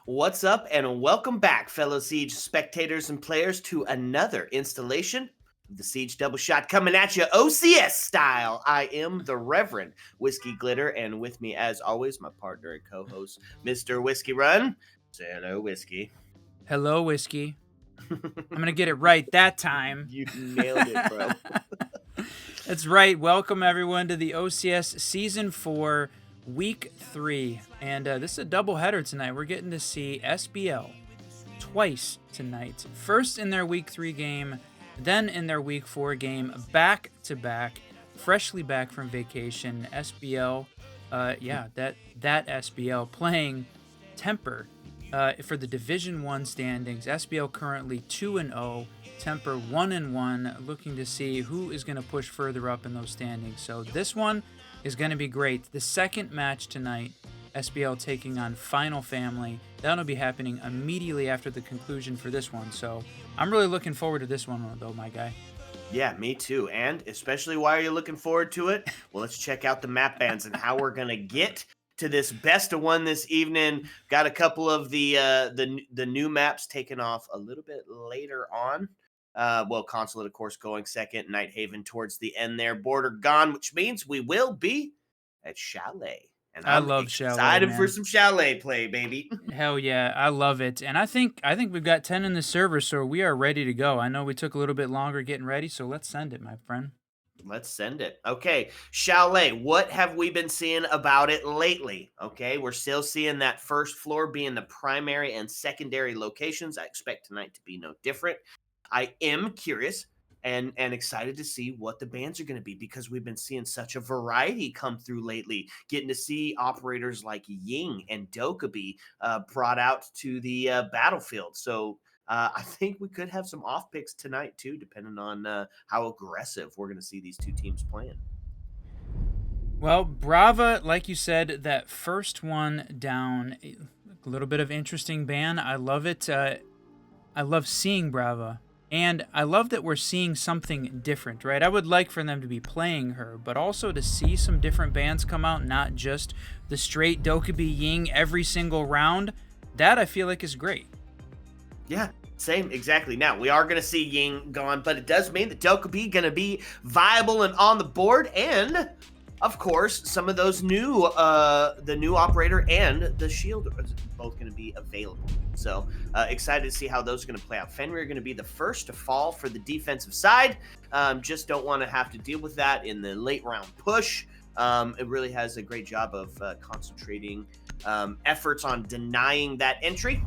What's up, and welcome back, fellow Siege spectators and players, to another installation of the Siege Double Shot coming at you OCS style. I am the Reverend Whiskey Glitter, and with me, as always, my partner and co-host, Mr. Whiskey Run. Say hello, Whiskey. Hello, Whiskey. I'm going to get it right that time. You nailed it, bro. That's right. Welcome, everyone, to the OCS Season 4, Week 3. And this is a doubleheader tonight. We're getting to see SBL twice tonight. First in their Week 3 game, then in their Week 4 game, back-to-back, freshly back from vacation. SBL, that SBL playing Tempr for the Division 1 standings. SBL currently 2-0. Tempr 1-1, looking to see who is going to push further up in those standings. So this one is going to be great. The second match tonight, SBL taking on Final Family. That'll be happening immediately after the conclusion for this one. So I'm really looking forward to this one, though, my guy. Yeah, me too. And especially why are you looking forward to it? Well, let's check out the map bans and how we're going to get to this best of one this evening. Got a couple of the new maps taken off a little bit later on. Consulate, of course, going second. Night Haven towards the end there. Border gone, which means we will be at Chalet. And I love Chalet. Excited for some Chalet play, baby. Hell yeah, I love it. And I think we've got 10 in the server, so we are ready to go. I know we took a little bit longer getting ready, so let's send it, my friend. Let's send it. Okay, Chalet, what have we been seeing about it lately? Okay, we're still seeing that first floor being the primary and secondary locations. I expect tonight to be no different. I am curious and excited to see what the bans are going to be, because we've been seeing such a variety come through lately. Getting to see operators like Ying and Dokkaebi brought out to the battlefield. So I think we could have some off picks tonight too, depending on how aggressive we're going to see these two teams playing. Well, Brava, like you said, that first one down, a little bit of interesting ban. I love it. I love seeing Brava. And I love that we're seeing something different, right? I would like for them to be playing her, but also to see some different bans come out, not just the straight Dokkaebi Ying every single round. That I feel like is great. Yeah, same, exactly. Now, we are going to see Ying gone, but it does mean that Dokkaebi going to be viable and on the board, and of course, some of those new, the new operator and the shield are both going to be available. So excited to see how those are going to play out. Fenrir are going to be the first to fall for the defensive side. Just don't want to have to deal with that in the late round push. It really has a great job of concentrating efforts on denying that entry.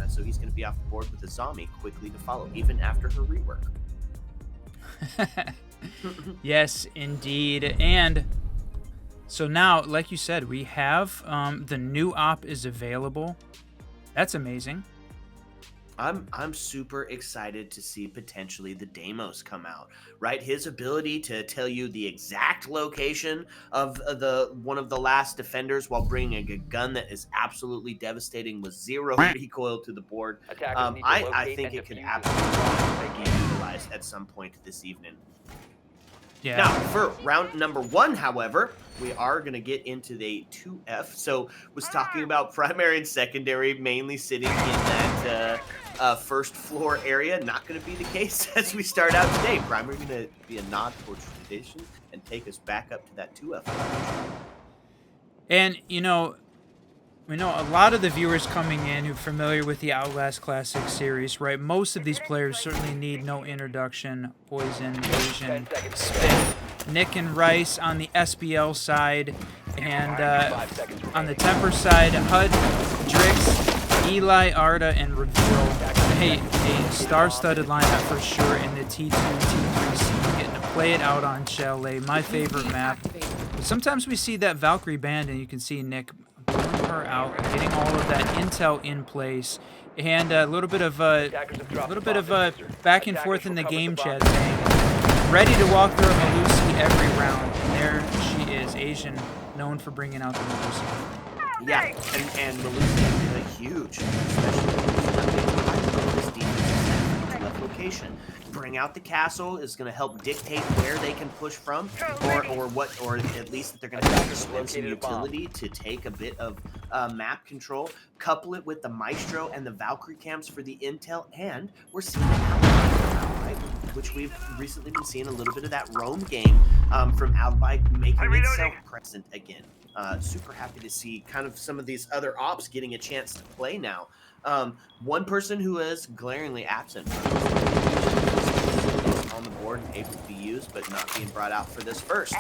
So he's going to be off the board with a zombie quickly to follow, even after her rework. Yes, indeed. And so now, like you said, we have the new op is available. That's amazing. I'm super excited to see potentially the Deimos come out, right? His ability to tell you the exact location of one of the last defenders while bringing a gun that is absolutely devastating with zero recoil to the board. I think it could absolutely be utilized at some point this evening. Yeah. Now, for round number 1, however, we are going to get into the 2F. So, was talking about primary and secondary mainly sitting in that first floor area. Not going to be the case as we start out today. Primary going to be a nod towards tradition and take us back up to that 2F. And, we know a lot of the viewers coming in who are familiar with the Outlast Classic series, right? Most of these players certainly need no introduction. Poison, Asian, Spiff, Nick and Rice on the SBL side, and on the Tempr side, HUD, Drix, Eli, Arda, and Reveal. Hey, a star-studded lineup for sure in the T2, T3 scene, getting to play it out on Chalet, my favorite map. But sometimes we see that Valkyrie band, and you can see Nick her out, getting all of that intel in place, and a little bit of back and forth in the game chat saying, ready to walk through a Melusi every round. And there she is, Asian, known for bringing out the Melusi. Yeah, and Melusi is huge, especially this left location. Bring out the castle is going to help dictate where they can push from, or at least that they're going to have to spend some utility to take a bit of map control, couple it with the Maestro and the Valkyrie cams for the intel, and we're seeing an Alibi, right? Which we've recently been seeing a little bit of that roam game from Alibi making itself present again. Super happy to see kind of some of these other ops getting a chance to play now. One person who is glaringly absent on the board and able to be used, but not being brought out for this first.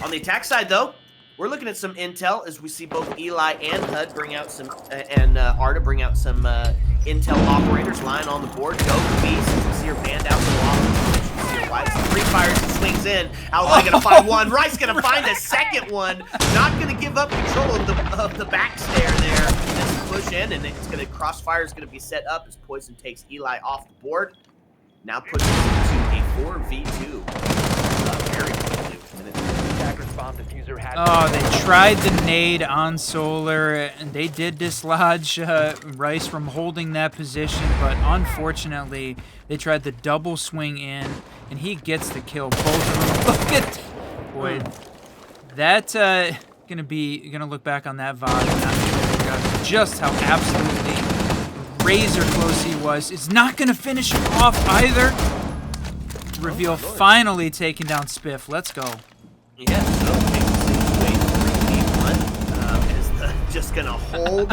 On the attack side, though, we're looking at some intel as we see both Eli and HUD bring out some, and Arda bring out some intel operators lying on the board. Go Beast, you see her band out the wall. Three fires and swings in. Alibi gonna find one. Rice gonna find a second one. Not gonna give up control of the back stair there. Just push in, and it's gonna crossfire is gonna be set up as Poison takes Eli off the board. Now puts it into a 4v2. Very quickly. Oh, they tried the nade on Solar, and they did dislodge Rice from holding that position, but unfortunately, they tried the double swing in, and he gets the kill. Both of them. Look at, boy, that's gonna look back on that VOD and not forget just how absolutely razor close he was. It's not gonna finish him off either. Reveal finally taking down Spiff. Let's go. Yeah, so is just gonna hold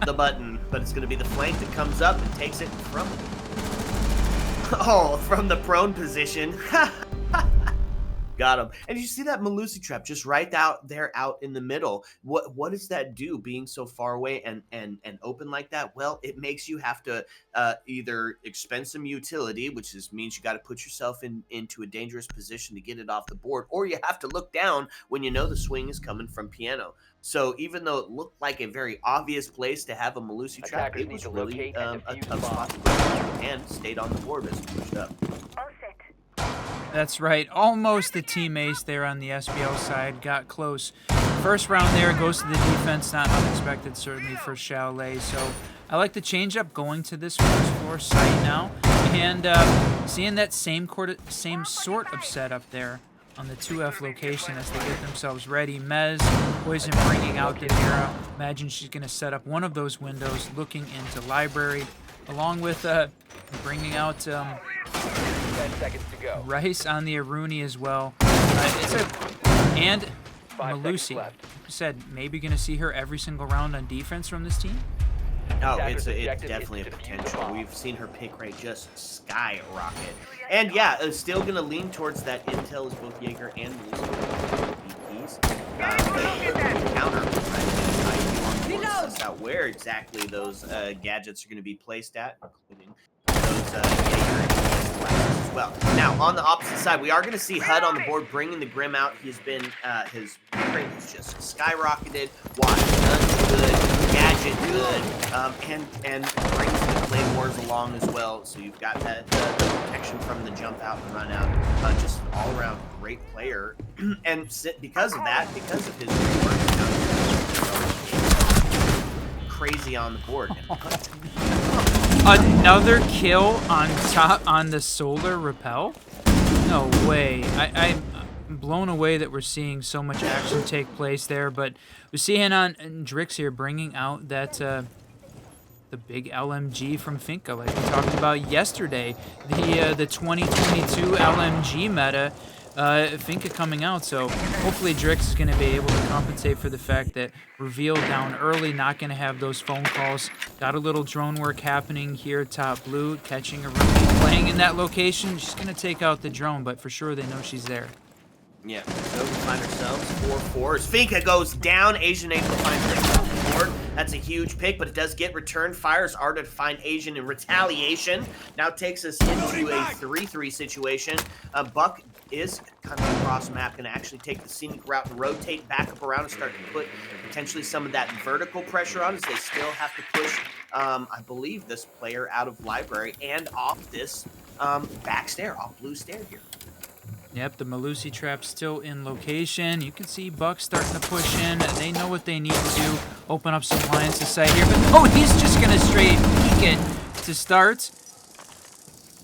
the button, but it's gonna be the flank that comes up and takes it from the prone position. Got him. And you see that Melusi trap just right out there out in the middle. What does that do being so far away and open like that? Well, it makes you have to either expend some utility, which means you got to put yourself into a dangerous position to get it off the board, or you have to look down when you know the swing is coming from piano. So even though it looked like a very obvious place to have a Melusi trap, it was really a tough spot to break and stayed on the board as it pushed up. That's right. Almost the team ace there on the SBL side. Got close. First round there goes to the defense. Not unexpected, certainly, for Chalet. So I like the change-up going to this first floor site now. And seeing that same sort of setup there on the 2F location as they get themselves ready. Mez, Poison bringing out the Mira. Imagine she's going to set up one of those windows looking into library, along with bringing out 10 seconds to go. Rice on the Aruni as well. And Melusi. Said maybe going to see her every single round on defense from this team. Oh, it's definitely a potential. We've seen her pick rate just skyrocket. And yeah, it's still going to lean towards that intel as both Jaeger and Melusi VPs. Counter, right? Suss out where exactly those gadgets are going to be placed at, including those Jaeger as well. Now, on the opposite side, we are going to see HUD on the board bringing the Grim out. He's been, his rate has just skyrocketed. Watch, guns good, gadget good, and brings the Claymores along as well. So you've got that protection from the jump out and run out. Just an all-around great player. And because of that, because of his work, crazy on the board. Another kill on the Solar Rappel? No way. I'm blown away that we're seeing so much action take place there, but we're seeing on Drix here bringing out that the big LMG from Finka, like we talked about yesterday, the 2022 LMG meta. Finka coming out, so hopefully Drix is going to be able to compensate for the fact that Reveal down early, not going to have those phone calls. Got a little drone work happening here, top blue, catching a rookie playing in that location. She's going to take out the drone, but for sure they know she's there. Yeah, so we find ourselves 4-4. Finka goes down. Asian able to find Drix on the board. That's a huge pick, but it does get returned. Fires Arda to find Asian in retaliation. Now takes us into a 3-3 situation. Buck is kind of across map, going to actually take the scenic route and rotate back up around and start to put potentially some of that vertical pressure on as they still have to push, I believe, this player out of library and off this back stair, off blue stair here. Yep, the Melusi trap still in location. You can see Buck starting to push in. They know what they need to do. Open up some lines to sight here. But oh, he's just going to straight peek it to start.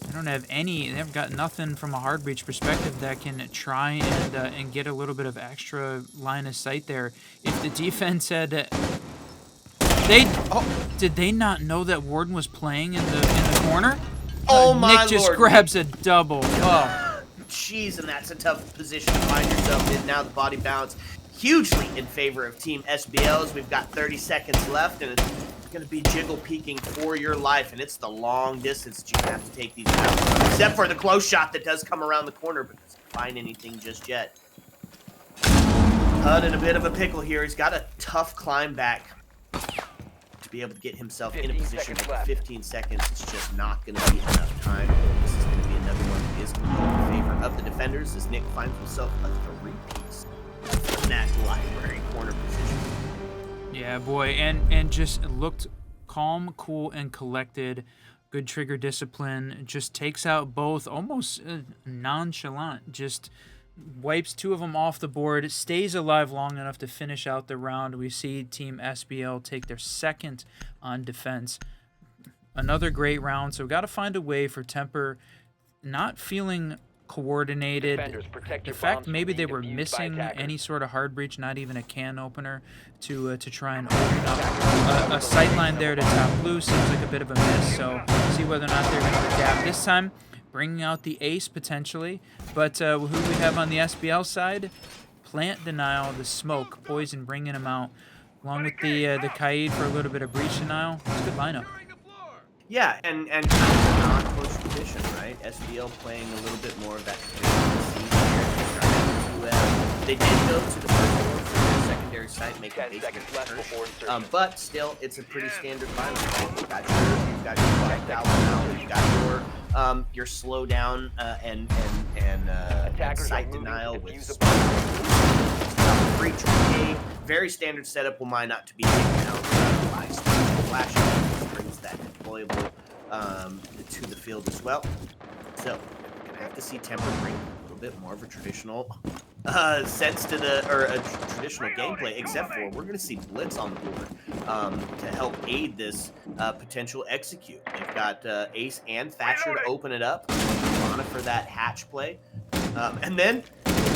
They don't have any. They've got nothing from a hard breach perspective that can try and get a little bit of extra line of sight there. If the defense had Did they not know that Warden was playing in the corner? Oh my Nick just Lord. grabs a double. Oh. Jeez, and that's a tough position to find yourself in. Now the body bounce hugely in favor of Team SBLs. We've got 30 seconds left, and it's going to be jiggle peeking for your life, and it's the long distance that you have to take these out. Except for the close shot that does come around the corner, but doesn't find anything just yet. HUD in a bit of a pickle here. He's got a tough climb back to be able to get himself in a position, but 15 seconds is just not going to be enough time. This is going to be another one that is going to go in favor of the defenders as Nick finds himself a three-piece from that library corner position. Yeah, boy, and just looked calm, cool, and collected. Good trigger discipline. Just takes out both almost nonchalant. Just wipes two of them off the board. Stays alive long enough to finish out the round. We see Team SBL take their second on defense. Another great round. So we got to find a way for Tempr not feeling coordinated. The fact maybe they were missing any sort of hard breach, not even a can opener to try and open up a sightline there to top blue seems like a bit of a miss. So see whether or not they're going to adapt this time, bringing out the ace potentially. But who we have on the SBL side? Plant denial, the smoke, poison bringing him out, along with the Kaid for a little bit of breach denial. It's a good lineup. Yeah, and kind of a non-close tradition, right? SBL playing a little bit more of that they did go to the first floor for the secondary site, making a base but still, it's a pretty standard lineup. You've got your blacked out now, you've got your slow down and site denial with breach a very standard setup will mine not to be taken out by flash brings that deployable to the field as well. So we're gonna have to see Tempr bring a little bit more of a traditional sense to a traditional gameplay, except for we're gonna see Blitz on the board to help aid this potential execute. They've got Ace and Thatcher to open it up, Lana for that hatch play, and then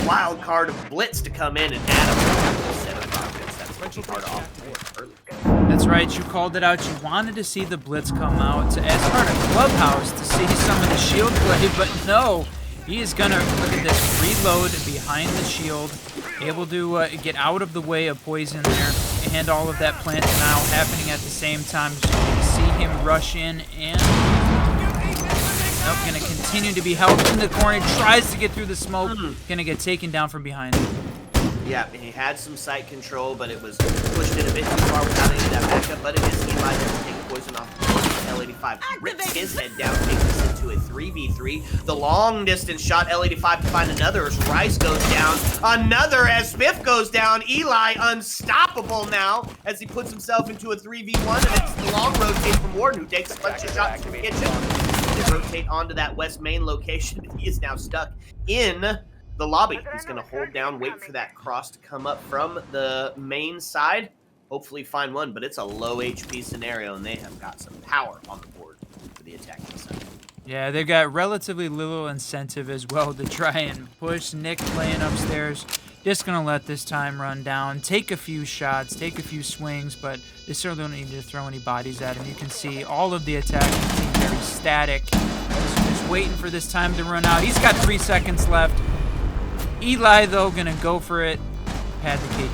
wild card of Blitz to come in and add a set of offense. That's pretty hard off the board early. That's right, you called it out. You wanted to see the Blitz come out as part of Clubhouse to see some of the shield play, but no. He is going to, look at this, reload behind the shield, able to get out of the way of poison there, and all of that plant denial happening at the same time. So you can see him rush in, and going to continue to be held in the corner. Tries to get through the smoke, going to get taken down from behind. Yeah, he had some sight control, but it was pushed in a bit too far without any of that backup, but it is Eli there to take poison off L85. Rips his head down, takes us into a 3v3. The long distance shot, L85 to find another as Rice goes down. Another as Spiff goes down. Eli unstoppable now as he puts himself into a 3v1, and it's the long rotate from Warden, who takes a bunch of shots from the kitchen. They rotate onto that west main location, but he is now stuck in the lobby. He's going to hold down, wait for that cross to come up from the main side. Hopefully find one, but it's a low HP scenario, and they have got some power on the board for the attacking side. Yeah, they've got relatively little incentive as well to try and push. Nick playing upstairs. Just going to let this time run down. Take a few shots, take a few swings, but they certainly don't need to throw any bodies at him. You can see all of the attacking team very static. Just waiting for this time to run out. He's got 3 seconds left. Eli, though, going to go for it. Pad the KD.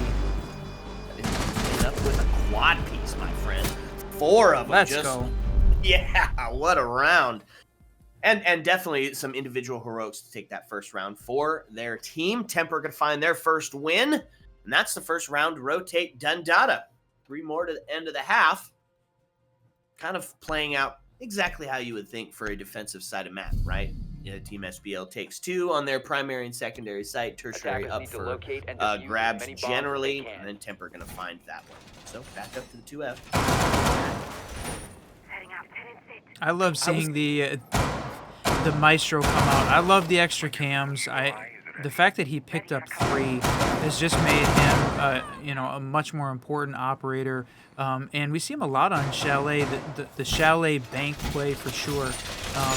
End up with a quad piece, my friend. 4 of them. Let's go. Yeah, what a round. And definitely some individual heroics to take that first round for their team. Tempr going to find their first win. And that's the first round to rotate Dundada. 3 more to the end of the half. Kind of playing out exactly how you would think for a defensive side of map, right? Team SBL takes 2 on their primary and secondary site, tertiary up for grabs generally, and then Tempr going to find that one. So back up to the 2F. I love seeing the Maestro come out. I love the extra cams. The fact that he picked up 3 has just made him, a much more important operator. And we see him a lot on Chalet, the Chalet bank play for sure.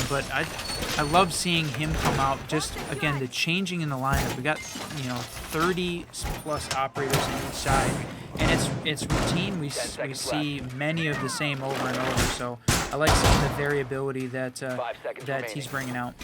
But I love seeing him come out. Just again, the changing in the lineup. We got 30 plus operators on each side, and it's routine. We see many of the same over and over. So I like some of the variability that he's bringing out.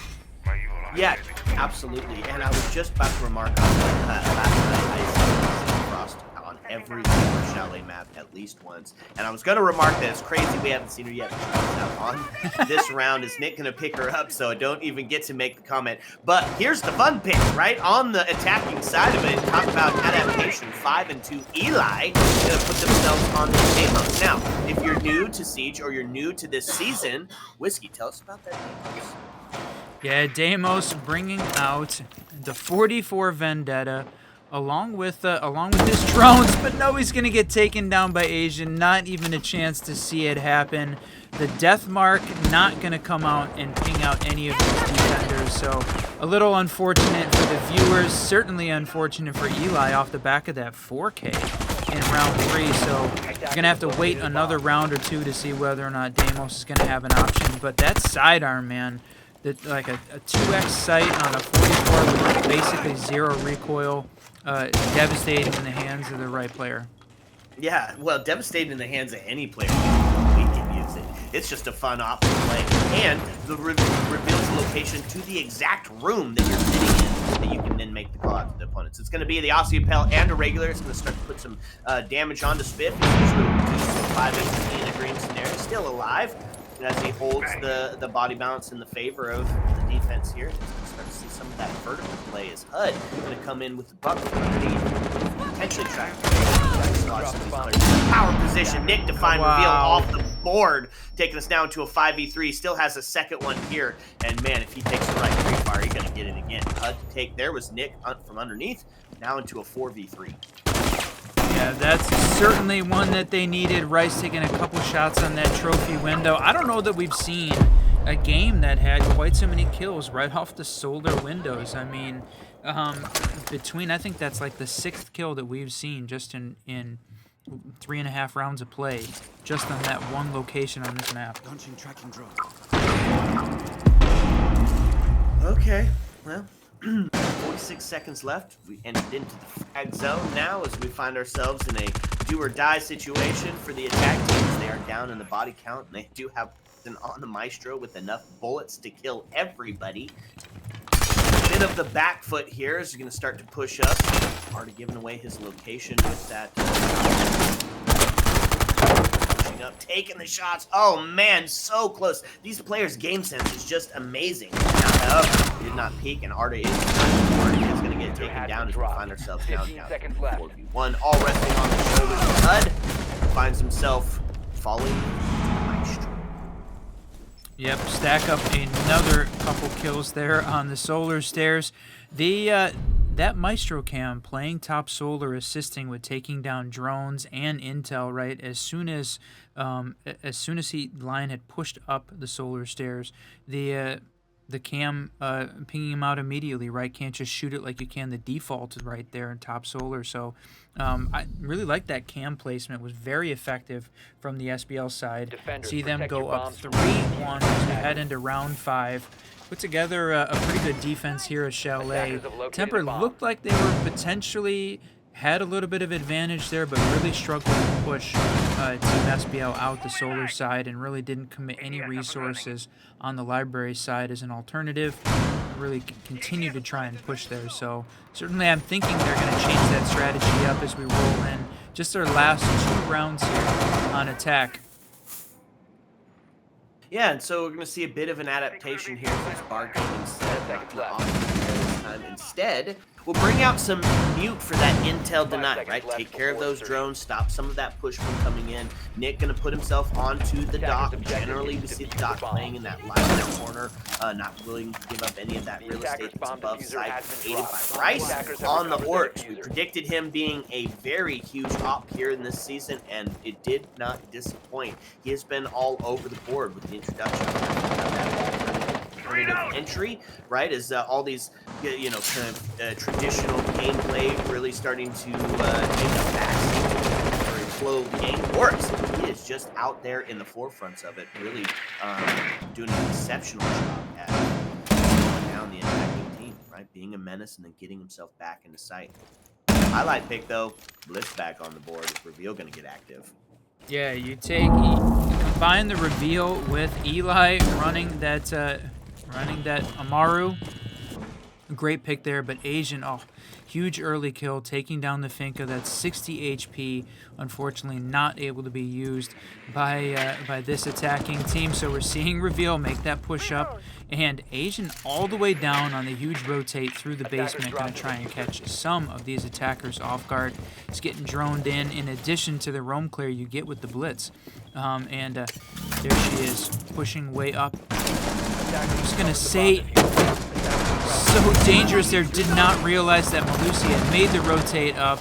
Yeah, absolutely. And I was just about to remark on last night I saw Frost on every single Chalet map at least once. And I was going to remark that it's crazy we haven't seen her yet. Now on this round, is Nick going to pick her up? So I don't even get to make the comment. But here's the fun pick, right? On the attacking side of it, talk about adaptation 5 and 2. Eli going to put themselves on the Deimos. Now, if you're new to Siege or you're new to this season, Whiskey, tell us about that Deimos. Yeah, Deimos bringing out the 44 Vendetta along with his drones, but no, he's gonna get taken down by Asian. Not even a chance to see it happen. The death mark not gonna come out and ping out any of these defenders. So a little unfortunate for the viewers. Certainly unfortunate for Eli off the back of that 4K in round 3. So you're gonna have to wait another round or two to see whether or not Deimos is gonna have an option. But that sidearm, man. Like a 2x sight on a 44 with basically 0 recoil, devastating in the hands of the right player. Yeah, well, devastating in the hands of any player. We can use it. It's just a fun op to play, and the reveals the location to the exact room that you're sitting in, that you can then make the call out to the opponents. It's going to be the OCS and a regular. It's going to start to put some damage onto Spiff. He's going to 5 HP in a green scenario, still alive. As he holds the body balance in the favor of the defense here, it's going to start to see some of that vertical play as HUD going to come in with the buck from underneath, potentially try power position. Nick define reveal off the board, taking us down to a 5v3. Still has a second one here, and man, if he takes the right free fire, he's going to get it again. HUD to take. There was Nick from underneath, now into a 4v3. Yeah, that's certainly one that they needed. Rice taking a couple shots on that trophy window. I don't know that we've seen a game that had quite so many kills right off the solar windows. I mean, I think that's like the 6th kill that we've seen just in 3.5 rounds of play, just on that one location on this map. Launching tracking drone. Okay, well. 46 seconds left. We entered into the frag zone now as we find ourselves in a do-or-die situation for the attack teams. They are down in the body count, and they do have an on the Maestro with enough bullets to kill everybody. A bit of the back foot here is going to start to push up. Already giving away his location with that. Pushing up, taking the shots. Oh man, so close. These players' game sense is just amazing. Now, he did not peek, and Arda is going to get taken down as we find ourselves down 4v1. All resting on the shoulders of HUD. Finds himself falling Maestro. Yep, stack up another couple kills there on the solar stairs. That Maestro cam playing top solar, assisting with taking down drones and intel. Right, as soon as Lion had pushed up the solar stairs, the cam pinging him out immediately, right? Can't just shoot it like you can the default right there in top solar. So I really like that cam placement. It was very effective from the SBL side. Defenders, see them go up bombs. 3-1 as we head into round 5. Put together a pretty good defense here at Chalet. Tempr looked like they were potentially had a little bit of advantage there, but really struggled to push Team SBL out the solar side and really didn't commit any resources on the library side as an alternative. Really continue to try and push there. So certainly I'm thinking they're going to change that strategy up as we roll in. Just their last 2 rounds here on attack. Yeah, and so we're going to see a bit of an adaptation here for this bar game instead. We'll bring out some mute for that intel deny, right? Take care of those drones, stop some of that push from coming in. Nick going to put himself onto the dock. Generally, we see the dock playing in that left corner, not willing to give up any of that real estate that's above side, aided by Rice on the orcs. We predicted him being a very huge op here in this season, and it did not disappoint. He has been all over the board with the introduction of that alternative entry, right? As all these, kind of traditional gameplay really starting to take a backseat for flow of the game. Works. He is just out there in the forefronts of it, really doing an exceptional job at slowing down the attacking team, right? Being a menace and then getting himself back into sight. Highlight pick, though, Blitz back on the board. Is Reveal going to get active? Yeah, you combine the reveal with Eli running that Amaru. Great pick there, but Asian, huge early kill, taking down the Finka. That's 60 HP. Unfortunately, not able to be used by this attacking team. So we're seeing Reveal make that push up, and Asian all the way down on the huge rotate through the basement, going to try and catch some of these attackers off guard. He's getting droned in addition to the roam clear you get with the blitz. And there she is, pushing way up. I'm just going to say, so dangerous there. Did not realize that Malusi had made the rotate up.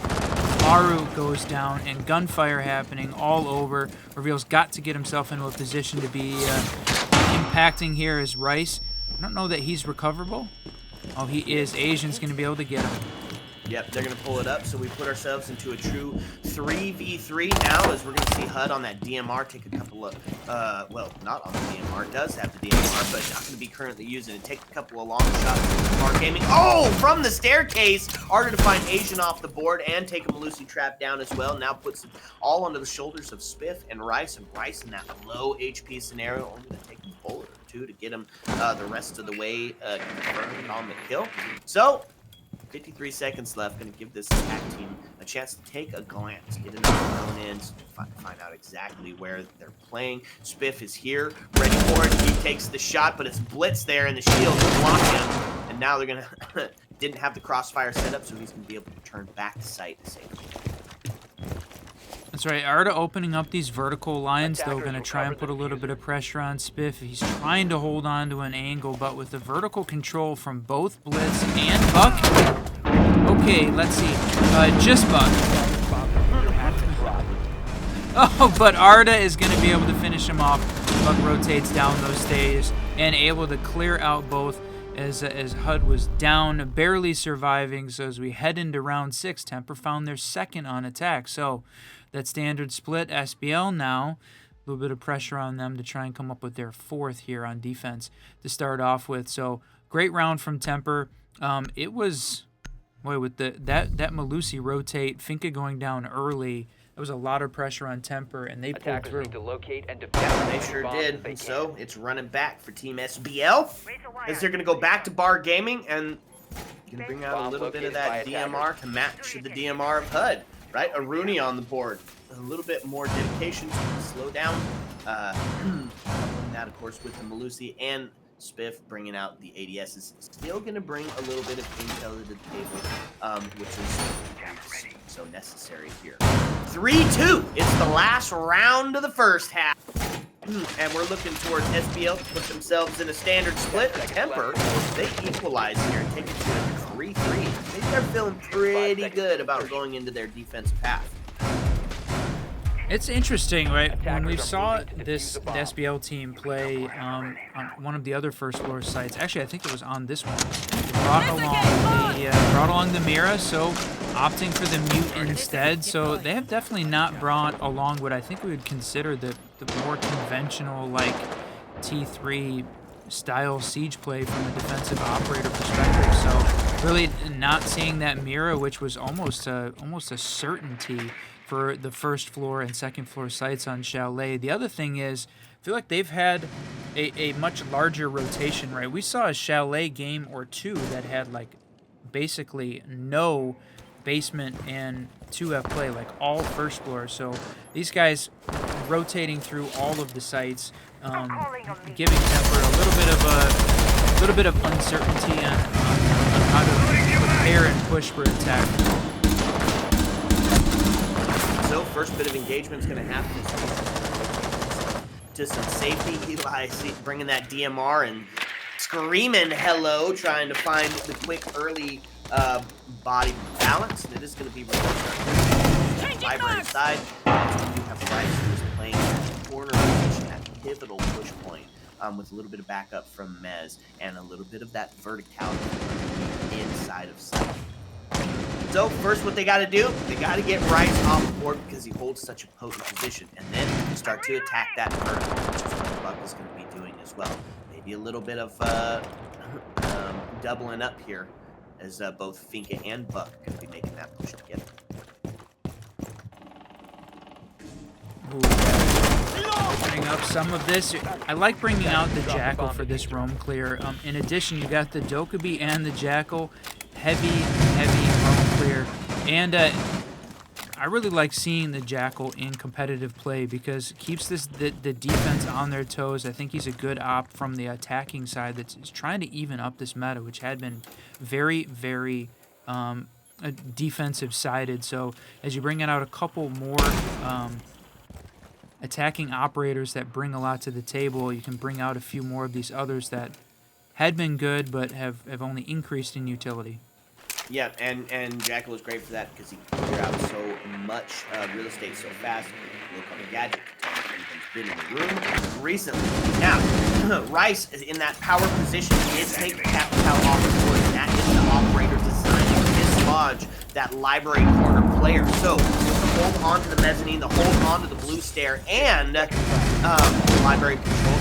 Maru goes down, and gunfire happening all over. Reveal's got to get himself into a position to be impacting here as Rice. I don't know that he's recoverable. Oh, he is. Asian's going to be able to get him. Yep, they're going to pull it up, so we put ourselves into a true 3v3 now, as we're going to see HUD on that DMR take a couple of, well, not on the DMR, does have the DMR, but not going to be currently using it. Take a couple of long shots from Mark Gaming. Oh, from the staircase! Harder to find Asian off the board and take a Malusi trap down as well. Now puts it all onto the shoulders of Spiff and Rice in that low HP scenario, only going to take a bullet or two to get him the rest of the way confirmed on the kill. So, 53 seconds left. Going to give this attack team a chance to take a glance, get enough thrown in, find out exactly where they're playing. Spiff is here, ready for it. He takes the shot, but it's Blitz there, and the shield block him. And now they're going to didn't have the crossfire set up, so he's going to be able to turn back to sight to save him. That's right. Arda opening up these vertical lines, though, going to try and put a little bit of pressure on Spiff. He's trying to hold on to an angle, but with the vertical control from both Blitz and Buck. Okay, let's see. Just Buck. Oh, but Arda is going to be able to finish him off. Buck rotates down those stairs and able to clear out both as HUD was down, barely surviving. So as we head into round 6, Tempr found their second on attack. So that standard split, SBL now, a little bit of pressure on them to try and come up with their fourth here on defense to start off with. So great round from Tempr. It was, boy, with that Malusi rotate, Finka going down early, there was a lot of pressure on Tempr, and they pulled through. To locate and Yeah, they sure did. And so it's running back for Team SBL as they're going to go back to Bar Gaming and going to bring out a little bit of that DMR to match the DMR of HUD. Right, a Rooney on the board. A little bit more dedication to slow down. That, of course, with the Malusi and Spiff bringing out the ADS is still going to bring a little bit of intel to the table, which is so necessary here. 3-2. It's the last round of the first half. And we're looking towards SBL to put themselves in a standard split. Tempr, they equalize here and take it to a 3-3. Maybe they're feeling pretty good about going into their defensive path. It's interesting, right? When we saw the SBL team play on one of the other first floor sites, actually I think it was on this one, brought along the Mira, so opting for the mute instead. So they have definitely not brought along what I think we would consider the more conventional, like T3 style siege play from a defensive operator perspective. So really not seeing that Mira, which was almost a certainty for the first floor and second floor sites on Chalet. The other thing is, I feel like they've had a much larger rotation, right? We saw a Chalet game or two that had like basically no basement and 2F play, like all first floor. So these guys rotating through all of the sites, giving Tempr a little bit of uncertainty on how to prepare and push for attack. So first bit of engagement is going to happen to some safety. Eli bringing that DMR and screaming hello, trying to find the quick early body balance. And it is going to be Vibrant inside. We have Rice who is playing at corner position at the pivotal push point with a little bit of backup from Mez and a little bit of that verticality inside of sight. So first what they got to do, they got to get Rice off the board because he holds such a potent position. And then start to attack that vertical, which is what Buck is going to be doing as well. Maybe a little bit of doubling up here as both Finka and Buck are going to be making that push together. Opening up some of this. I like bringing out the Jackal for this roam clear. In addition, you got the Dokkaebi and the Jackal. Heavy roam clear. And I really like seeing the Jackal in competitive play because it keeps the defense on their toes. I think he's a good op from the attacking side that's trying to even up this meta, which had been very defensive-sided. So as you bring out a couple more attacking operators that bring a lot to the table, you can bring out a few more of these others that had been good but have only increased in utility. Yeah, and Jackal is great for that because he can clear out so much real estate so fast. Look on the gadget. He's been in the room recently. Now, Rice is in that power position. He did take the Capital off the board, and that is the operator designing to dislodge that library corner player. So, the hold on to the mezzanine, the hold on to the blue stair, and library control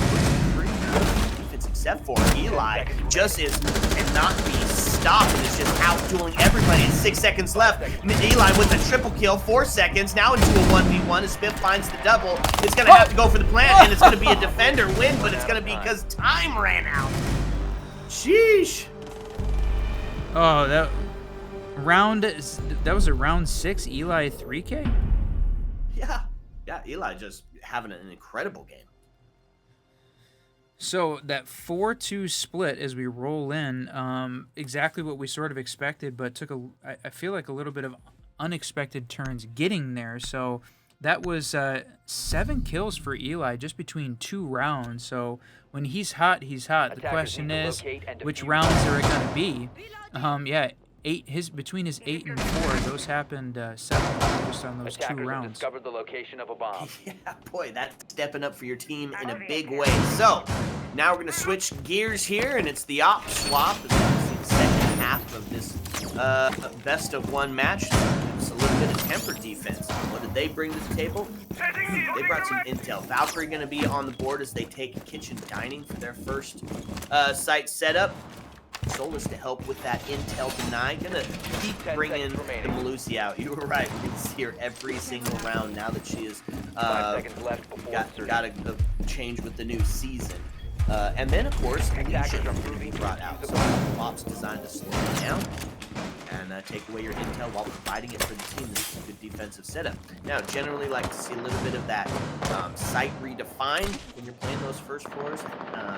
defense except for Eli just is cannot be stopped and is just out-dueling everybody. It's 6 seconds left. Eli with a triple kill, 4 seconds, now into a 1v1 as Spiff finds the double. It's going to have to go for the plant, and it's going to be a defender win, but it's going to be because time ran out. Sheesh. Oh, that was a round 6 Eli 3K? Yeah, Eli just having an incredible game. So that 4-2 split as we roll in, exactly what we sort of expected, but took I feel like a little bit of unexpected turns getting there. So that was 7 kills for Eli just between 2 rounds. So when he's hot, he's hot. The question is, which rounds are it going to be? Yeah. Between his 8 and 4, those happened 7 just on those 2 rounds. Discovered the location of a bomb. Yeah, boy, that's stepping up for your team in a big way. So now we're gonna switch gears here, and it's the op swap. It's the second half of this best of 1 match. It's a little bit of Tempr defense. What did they bring to the table? They brought some intel. Valkyrie gonna be on the board as they take kitchen dining for their first site setup. Solus to help with that intel deny. Gonna keep bringing the Melusi out. You were right. We can see her every single round now that she is got a change with the new season. And then, of course, Alicia brought out. So Bob's designed to slow it down and take away your intel while providing it for the team. This is a good defensive setup. Now, generally like to see a little bit of that site redefined when you're playing those first floors.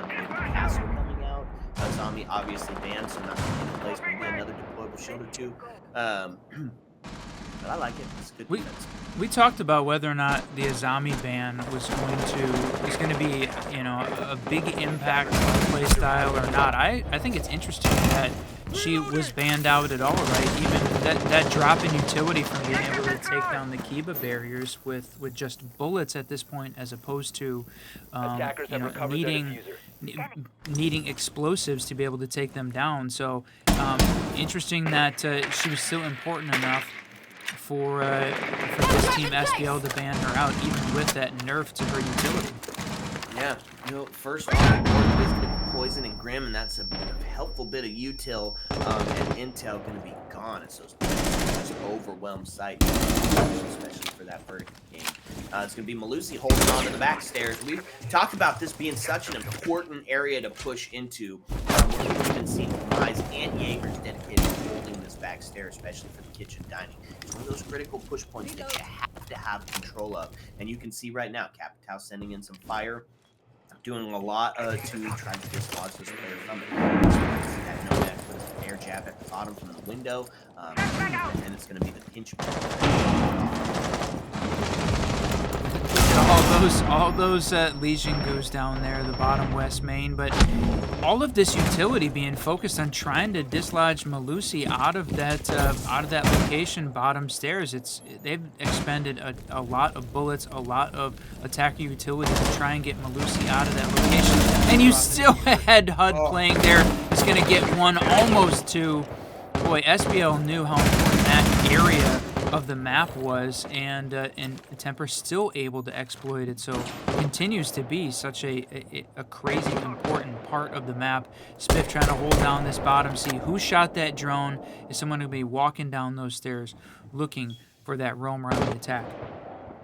Maybe the castle coming out. Zombie obviously banned, so not going to be in place. Maybe another deployable shield or 2. But I like it. It's good defense. We talked about whether or not the Azami ban was going to be, you know, a big impact on the play style or not. I think it's interesting that she was banned out at all, right? Even that drop in utility from being able to take down the Kiba barriers with just bullets at this point, as opposed to you know, needing explosives to be able to take them down. So interesting that she was still important enough for this team SBL to ban her out, even with that nerf to her utility. Yeah, you know, first on the board is going to be Poison and Grim, and that's a helpful bit of util and intel going to be gone. It's those just overwhelmed sight, especially for that vertical game. It's going to be Melusi holding on to the back stairs. We've talked about this being such an important area to push into. We've even seen Mize and Jaeger's dedicated to holding this back stair, especially for the kitchen dining. It's one of those critical push points that you have to have control of. And you can see right now, Capital sending in some fire, doing a lot to try to dislodge this player from it. So you see that Nomad put an air jab at the bottom from the window, and it's going to be the pinch point. All those Legion goes down there, the bottom west main, but all of this utility being focused on trying to dislodge Melusi out of that location, bottom stairs. They've expended a lot of bullets, a lot of attacker utility to try and get Melusi out of that location, and you still had HUD playing there. It's gonna get 1, almost 2. Boy, SBL knew how important that area of the map was, and Tempr still able to exploit it. So continues to be such a crazy important part of the map. Spiff trying to hold down this bottom C. Who shot that drone? Is someone who'll be walking down those stairs looking for that roam around the attack.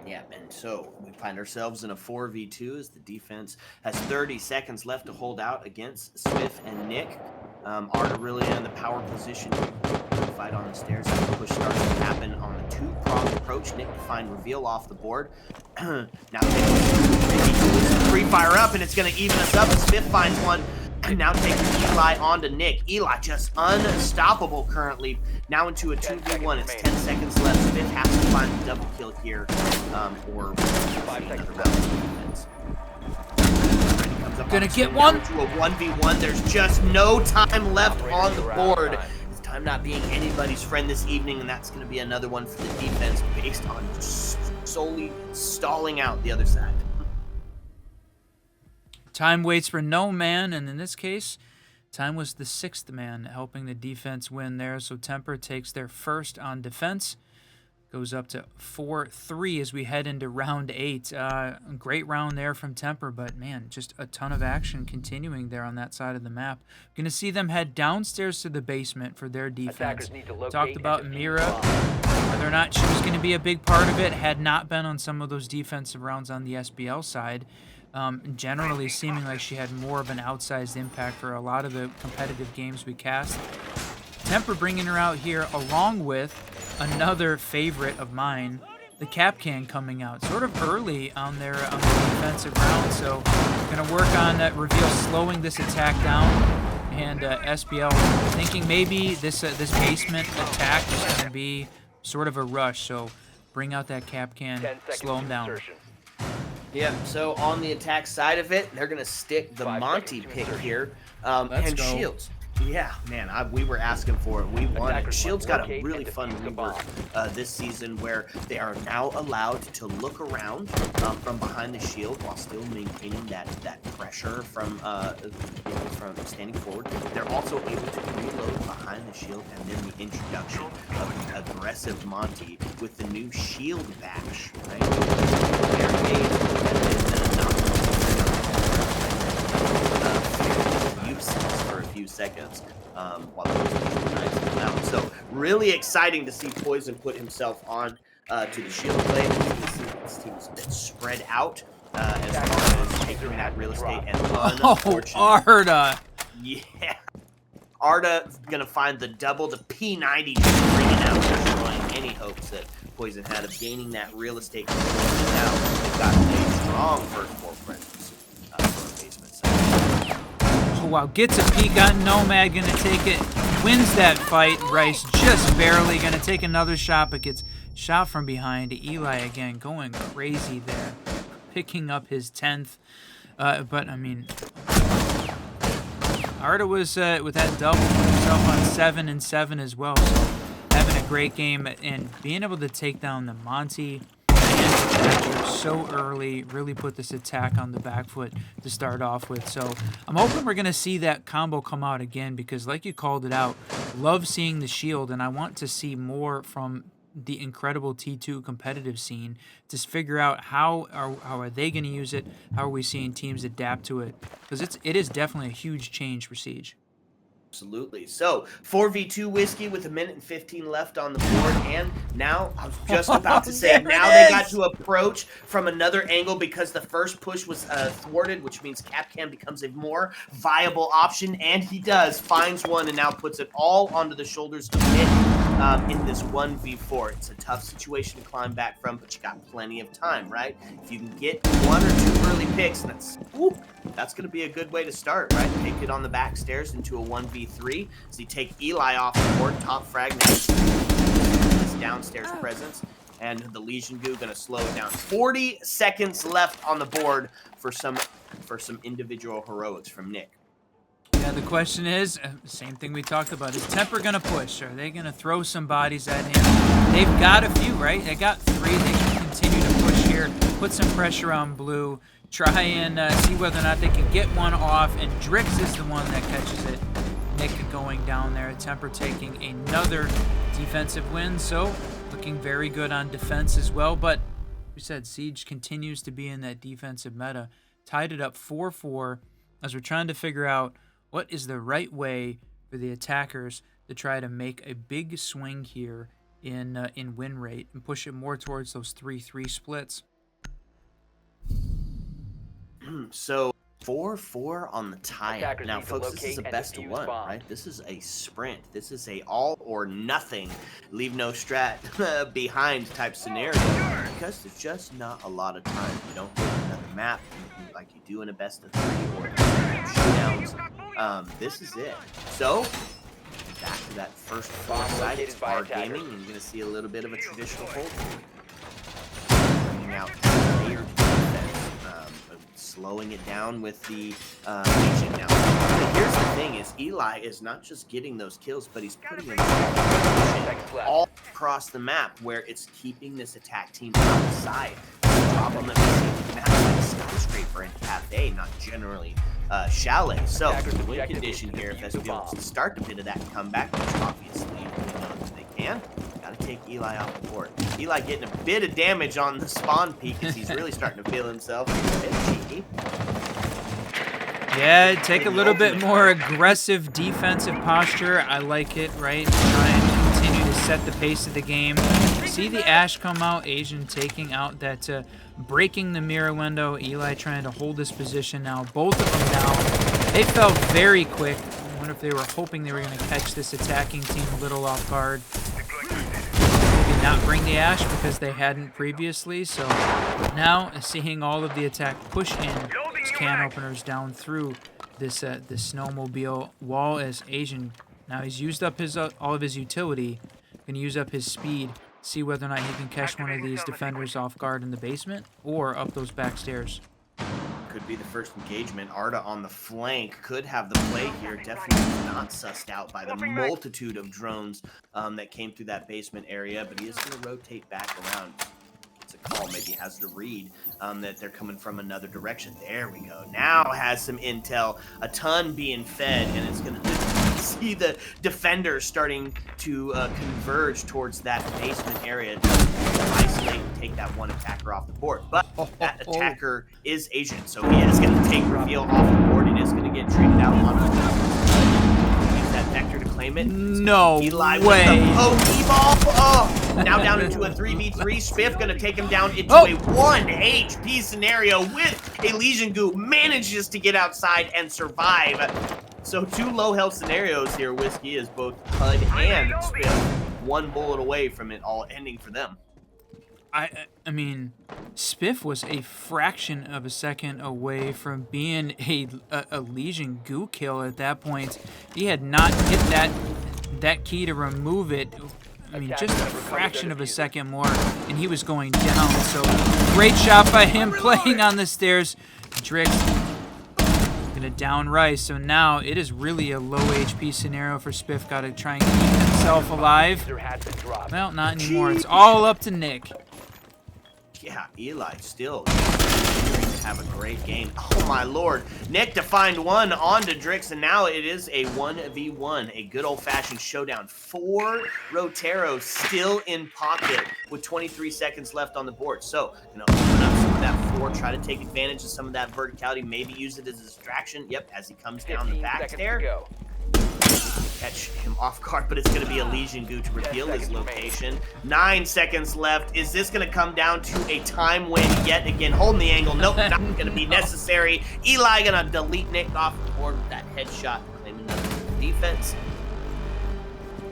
Yeah, and so we find ourselves in a 4v2 as the defense has 30 seconds left to hold out against Spiff and Nick. Arda really in the power position to fight on the stairs. The push starts to happen on the two-pronged approach. Nick to find reveal off the board. Now free fire up, and it's going to even us up. Spiff finds one. Now taking Eli onto Nick. Eli just unstoppable currently. Now into a 2v1. It's 10 seconds left. Spiff has to find the double kill here, or another round of defense. Gonna get one. To a 1v1. There's just no time left on the board. Time not being anybody's friend this evening, and that's going to be another one for the defense based on solely stalling out the other side. Time waits for no man, and in this case, time was the 6th man helping the defense win there. So Tempr takes their first on defense. Goes up to 4-3 as we head into round 8. Great round there from Tempr, but man, just a ton of action continuing there on that side of the map. Going to see them head downstairs to the basement for their defense. Talked about Mira, whether or not she was going to be a big part of it, had not been on some of those defensive rounds on the SBL side. Generally seeming like she had more of an outsized impact for a lot of the competitive games we cast. Tempr bringing her out here along with another favorite of mine, the Cap Can coming out sort of early on their defensive round. So going to work on that reveal, slowing this attack down. And SBL thinking maybe this basement attack is going to be sort of a rush. So bring out that Cap Can, slow them down. Yeah, so on the attack side of it, they're going to stick the Monty pick here. And Shields. Yeah, man, we were asking for it. We wanted it. Shields got a really fun rework this season where they are now allowed to look around from behind the shield while still maintaining that pressure from standing forward. They're also able to reload behind the shield, and then the introduction of an aggressive Monty with the new shield bash. Right? For a few seconds while those nice come out. So really exciting to see Poison put himself on to the shield play. This team's been spread out as far as taking that real estate and Arda. Yeah. Arda gonna find the double, the P90 just bringing out, destroying any hopes that Poison had of gaining that real estate control. Now they've got a strong first floor presence for a basement side. Oh, wow, gets a peek on Nomad, gonna take it, wins that fight. Rice just barely gonna take another shot, but gets shot from behind. Eli again going crazy there, picking up his 10th. But I mean, Arda was with that double, put himself on 7 and 7 as well. So having a great game and being able to take down the Monty so early, really put this attack on the back foot to start off with. So I'm hoping we're going to see that combo come out again because, like you called it out, love seeing the shield, and I want to see more from the incredible T2 competitive scene to figure out how are they going to use it, how are we seeing teams adapt to it, because it is definitely a huge change for Siege. Absolutely. So 4v2 Whiskey with 1:15 left on the board, and now I was just about to say now they got to approach from another angle because the first push was thwarted, which means Capcan becomes a more viable option, and he does, finds one, and now puts it all onto the shoulders of Nick in this 1v4. It's a tough situation to climb back from, but you got plenty of time, right? If you can get 1 or 2 early picks, that's going to be a good way to start, right? Take it on the back stairs into a 1v3. So you take Eli off the board, top frag next his downstairs presence, and the Legion Goo going to slow it down. 40 seconds left on the board for some individual heroics from Nick. Yeah, the question is, same thing we talked about, is Tempr going to push? Are they going to throw some bodies at him? They've got a few, right? They got 3. They can continue to push here, put some pressure on Blue, try and see whether or not they can get one off, and Drix is the one that catches it. Nick going down there, Tempr taking another defensive win. So looking very good on defense as well. But we said Siege continues to be in that defensive meta. Tied it up 4-4 as we're trying to figure out what is the right way for the attackers to try to make a big swing here in win rate and push it more towards those 3-3 splits. So 4-4 on the tie. Now, folks, this is a best of one, right? This is a sprint. This is a all or nothing, leave no strat behind type scenario because there's just not a lot of time. You don't get another map like you do in a best of 3 or shootouts. This is it. So back to that first side. It's bar gaming, and you're going to see a little bit of a traditional hold. Bringing out layered defense. Slowing it down with the agent now. But here's the thing: is Eli is not just getting those kills, but he's putting them all across the map, where it's keeping this attack team outside. The problem that we see with maps like Skyscraper and Cafe, not generally Chalet. So the win condition here, if SBL wants to start a bit of that comeback, which obviously we know that they can. Got to take Eli off the board. Eli getting a bit of damage on the spawn peak as he's really starting to feel himself a bit cheeky. Yeah, take a little bit more aggressive defensive posture. I like it, right? Try and continue to set the pace of the game. See the Ash come out, Asian taking out that, breaking the mirror window. Eli trying to hold this position now. Both of them down. They fell very quick. I wonder if they were hoping they were going to catch this attacking team a little off guard. Did not bring the Ash because they hadn't previously, so now seeing all of the attack push in these can openers down through this snowmobile wall as Asian, now he's used up his all of his utility, gonna use up his speed, see whether or not he can catch one of these defenders off guard in the basement or up those back stairs. Could be the first engagement. Arda on the flank could have the play here. Definitely not sussed out by the multitude of drones that came through that basement area, but he is going to rotate back around. It's a call, maybe has to read that they're coming from another direction. There we go. Now has some intel, a ton being fed, and it's going to see the defenders starting to converge towards that basement area to isolate and take that one attacker off the board. But that attacker is Asian, so he is going to take reveal off the board and is going to get traded out on use that vector to claim it. No Eli way. With the Pokeball. Oh, now down into a 3v3. Spiff going to take him down into a 1 HP scenario with a Legion Goo. Manages to get outside and survive. So 2 low health scenarios here. Whiskey is both HUD and Spiff 1 bullet away from it all ending for them. I mean, Spiff was a fraction of a second away from being a Legion Goo kill at that point. He had not hit that key to remove it. I mean, just a fraction of a second more, and he was going down. So great shot by him playing on the stairs. Drix gonna down Rice. So now it is really a low HP scenario for Spiff. Got to try and keep himself alive. Well, not anymore. It's all up to Nick. Yeah, Eli still continuing to have a great game. Oh my lord. Nick to find one onto Drix, and now it is a 1v1, a good old-fashioned showdown. 4 Roteros still in pocket with 23 seconds left on the board. So, open up some of that 4, try to take advantage of some of that verticality, maybe use it as a distraction. Yep, as he comes down the back stair. Catch him off guard, but it's going to be a Legion Goo to reveal his location. 9 seconds left. Is this going to come down to a time win yet again? Holding the angle. Nope, not going to be necessary. Eli going to delete Nick off the board with that headshot, claiming the defense.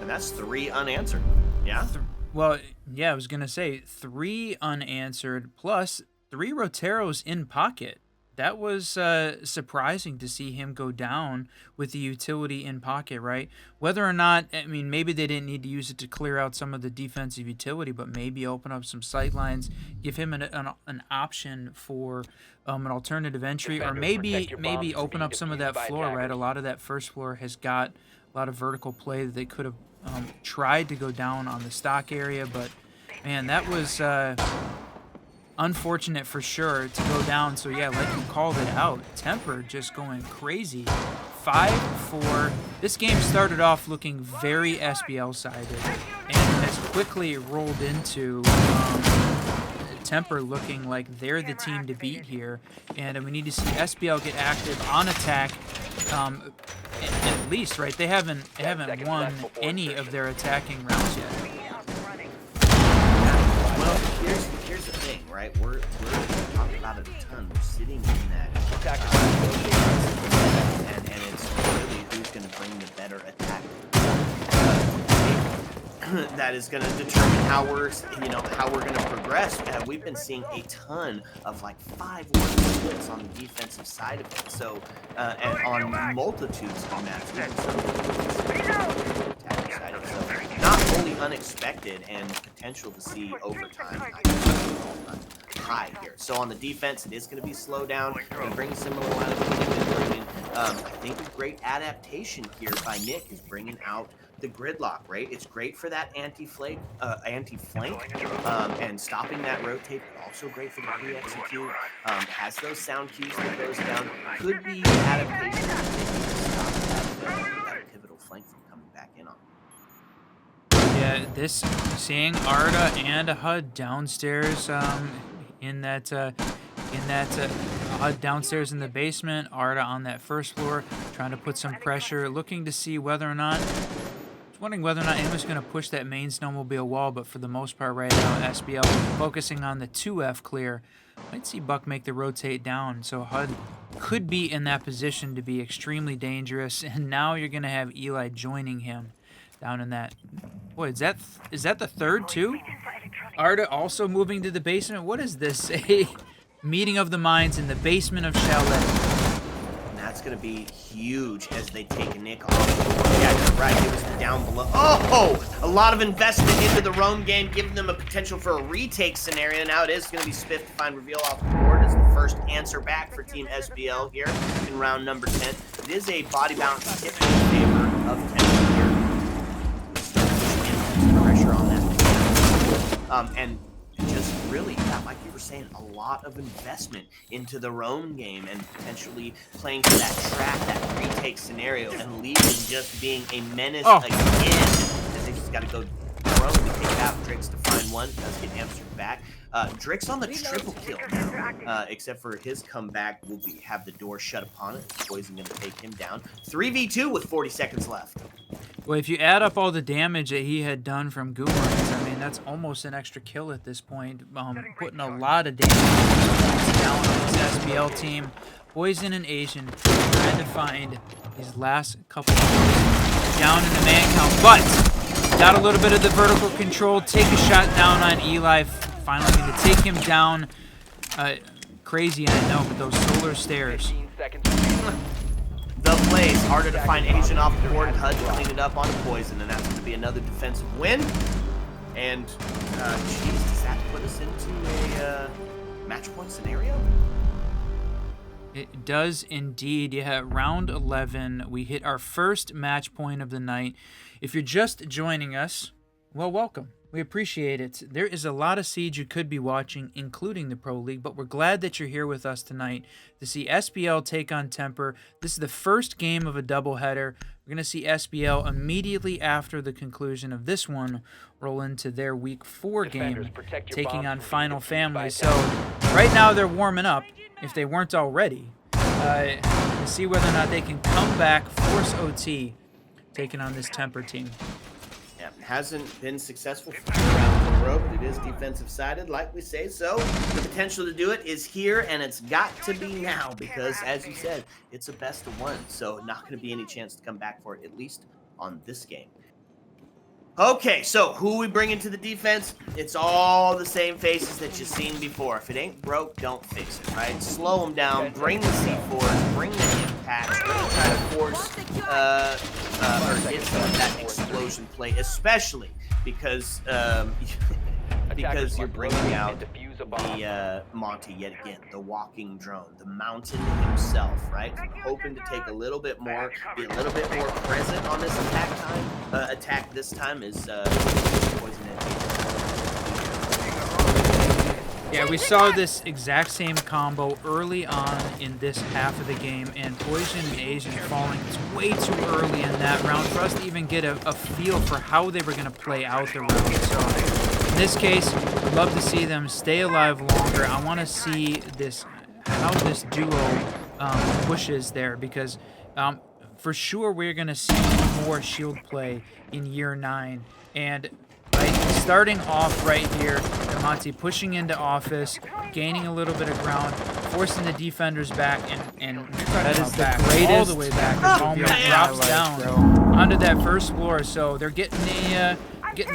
And that's 3 unanswered. Yeah? Well, yeah, I was going to say 3 unanswered plus 3 Roteros in pocket. That was surprising to see him go down with the utility in pocket, right? Whether or not, I mean, maybe they didn't need to use it to clear out some of the defensive utility, but maybe open up some sight lines, give him an option for an alternative entry, or maybe open up some of that floor, right? A lot of that first floor has got a lot of vertical play that they could have tried to go down on the stock area, but man, that was unfortunate for sure to go down. So yeah, like you called it out, Tempr just going crazy. 5-4. This game started off looking very SBL sided and has quickly rolled into Tempr looking like they're the team to beat here, and we need to see SBL get active on attack. At least, right? They haven't won any of their attacking rounds yet. Well, here's the thing, right? We're talking about it a ton. We're sitting in that, and it's really who's going to bring the better attack. That is going to determine how we're going to progress. We've been seeing a ton of like 5-1 splits on the defensive side of it. So, and on multitudes of matches. So, not wholly unexpected, and potential to see overtime high here. So on the defense, it is going to be slow down and bring a similar line of bringing. I think a great adaptation here by Nick is bringing out the gridlock, right? It's great for that anti-flank, and stopping that rotate, but also great for the pre-execute. Has those sound cues that goes down. Could be adaptation to stop that pivotal flank from coming back in on. Yeah, this seeing Arda and HUD downstairs in that HUD downstairs in the basement, Arda on that first floor, trying to put some pressure, looking to see whether or not. Wondering whether or not anyone's going to push that main snowmobile wall, but for the most part right now, SBL focusing on the 2F clear. Might see Buck make the rotate down, so HUD could be in that position to be extremely dangerous, and now you're going to have Eli joining him down in that. Boy, is that the third too? Arda also moving to the basement. What is this? A meeting of the minds in the basement of Chalet. That's going to be huge as they take Nick off. Yeah, you're right. It was the down below. Oh, a lot of investment into the roam game, giving them a potential for a retake scenario. Now it is going to be Spiff to find reveal off the board as the first answer back for Team SBL here in round number 10. It is a body balance tip in favor of Tempr here. Pressure on that. And just really, yeah, like you were saying, a lot of investment into the roam game and potentially playing to that trap, that retake scenario, and leaving just being a menace again. And they just got to go roam to take out Drix to find one. Does get answered back. Drix on the triple kill now, except for his comeback will have the door shut upon it. Poison going to take him down. 3v2 with 40 seconds left. Well, if you add up all the damage that he had done from Goomerans, I mean, that's almost an extra kill at this point. Putting a lot of damage down on this SBL team. Poison and Asian trying to find these last couple of down in the man count, but got a little bit of the vertical control. Take a shot down on Eli. Finally going to take him down. Crazy, I know, but those solar stairs. The plays, harder to find Asian off the board, HUD to clean it up on Poison, and that's going to be another defensive win. And, geez, does that put us into a match point scenario? It does indeed. Yeah, round 11, we hit our first match point of the night. If you're just joining us, well, welcome. We appreciate it. There is a lot of Siege you could be watching, including the Pro League, but we're glad that you're here with us tonight to see SBL take on Tempr. This is the first game of a doubleheader. We're going to see SBL immediately after the conclusion of this one roll into their Week 4 game, taking on Final Family. So right now they're warming up, if they weren't already, to see whether or not they can come back, force OT, taking on this Tempr team. Yeah, hasn't been successful for rounds in a row, but it is defensive sided, like we say. So the potential to do it is here, and it's got to be now because, as you said, it's a best of one. So not going to be any chance to come back for it, at least on this game. Okay, so who we bring into the defense? It's all the same faces that you've seen before. If it ain't broke, don't fix it, right? Slow them down, bring the C4s, bring the impacts, really try to force or get some of that explosion play, especially because you're bringing out the Monty yet again, the walking drone, the mountain himself, right? So hoping to take a little bit more, be a little bit more present on this attack this time is Poison and Yeah, we saw this exact same combo early on in this half of the game, and Poison and Asian falling way too early in that round for us to even get a feel for how they were going to play out the round. So in this case, I'd love to see them stay alive longer. I want to see how this duo pushes there, because for sure we're going to see more shield play in year 9. And starting off right here, Monty pushing into office, gaining a little bit of ground, forcing the defenders back, and that is the greatest all the way back. Drops down onto that first floor, so they're getting the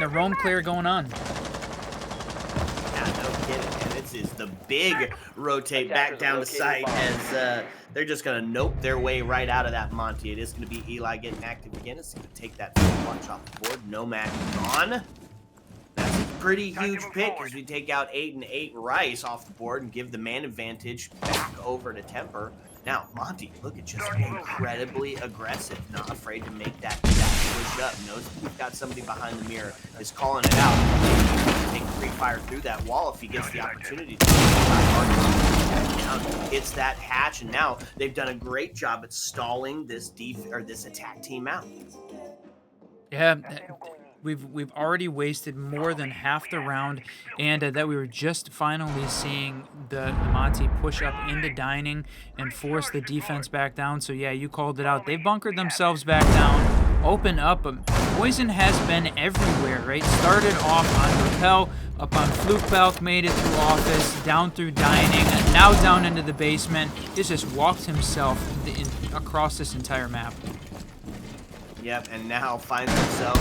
roam clear going on. Yeah, no kidding, man. This is the big rotate back down to site as they're just going to nope their way right out of that Monty. It is going to be Eli getting active again. It's going to take that watch off the board. Nomad gone. That's a pretty huge pick as we take out 8 and 8 Rice off the board and give the man advantage back over to Tempr. Now, Monty, look at just incredibly aggressive, not afraid to make that push up. Knows we've got somebody behind the mirror, is calling it out. Take free fire through that wall if he gets the opportunity to. Hits that hatch, and now they've done a great job at stalling this attack team out. Yeah. We've already wasted more than half the round, and that we were just finally seeing the Monty push up into dining and force the defense back down. So yeah, you called it out. They bunkered themselves back down, open up. Poison has been everywhere, right? Started off on Rappel, up on Fluke Belk, made it through office, down through dining, and now down into the basement. He's just walked himself across this entire map. Yep, and now finds themselves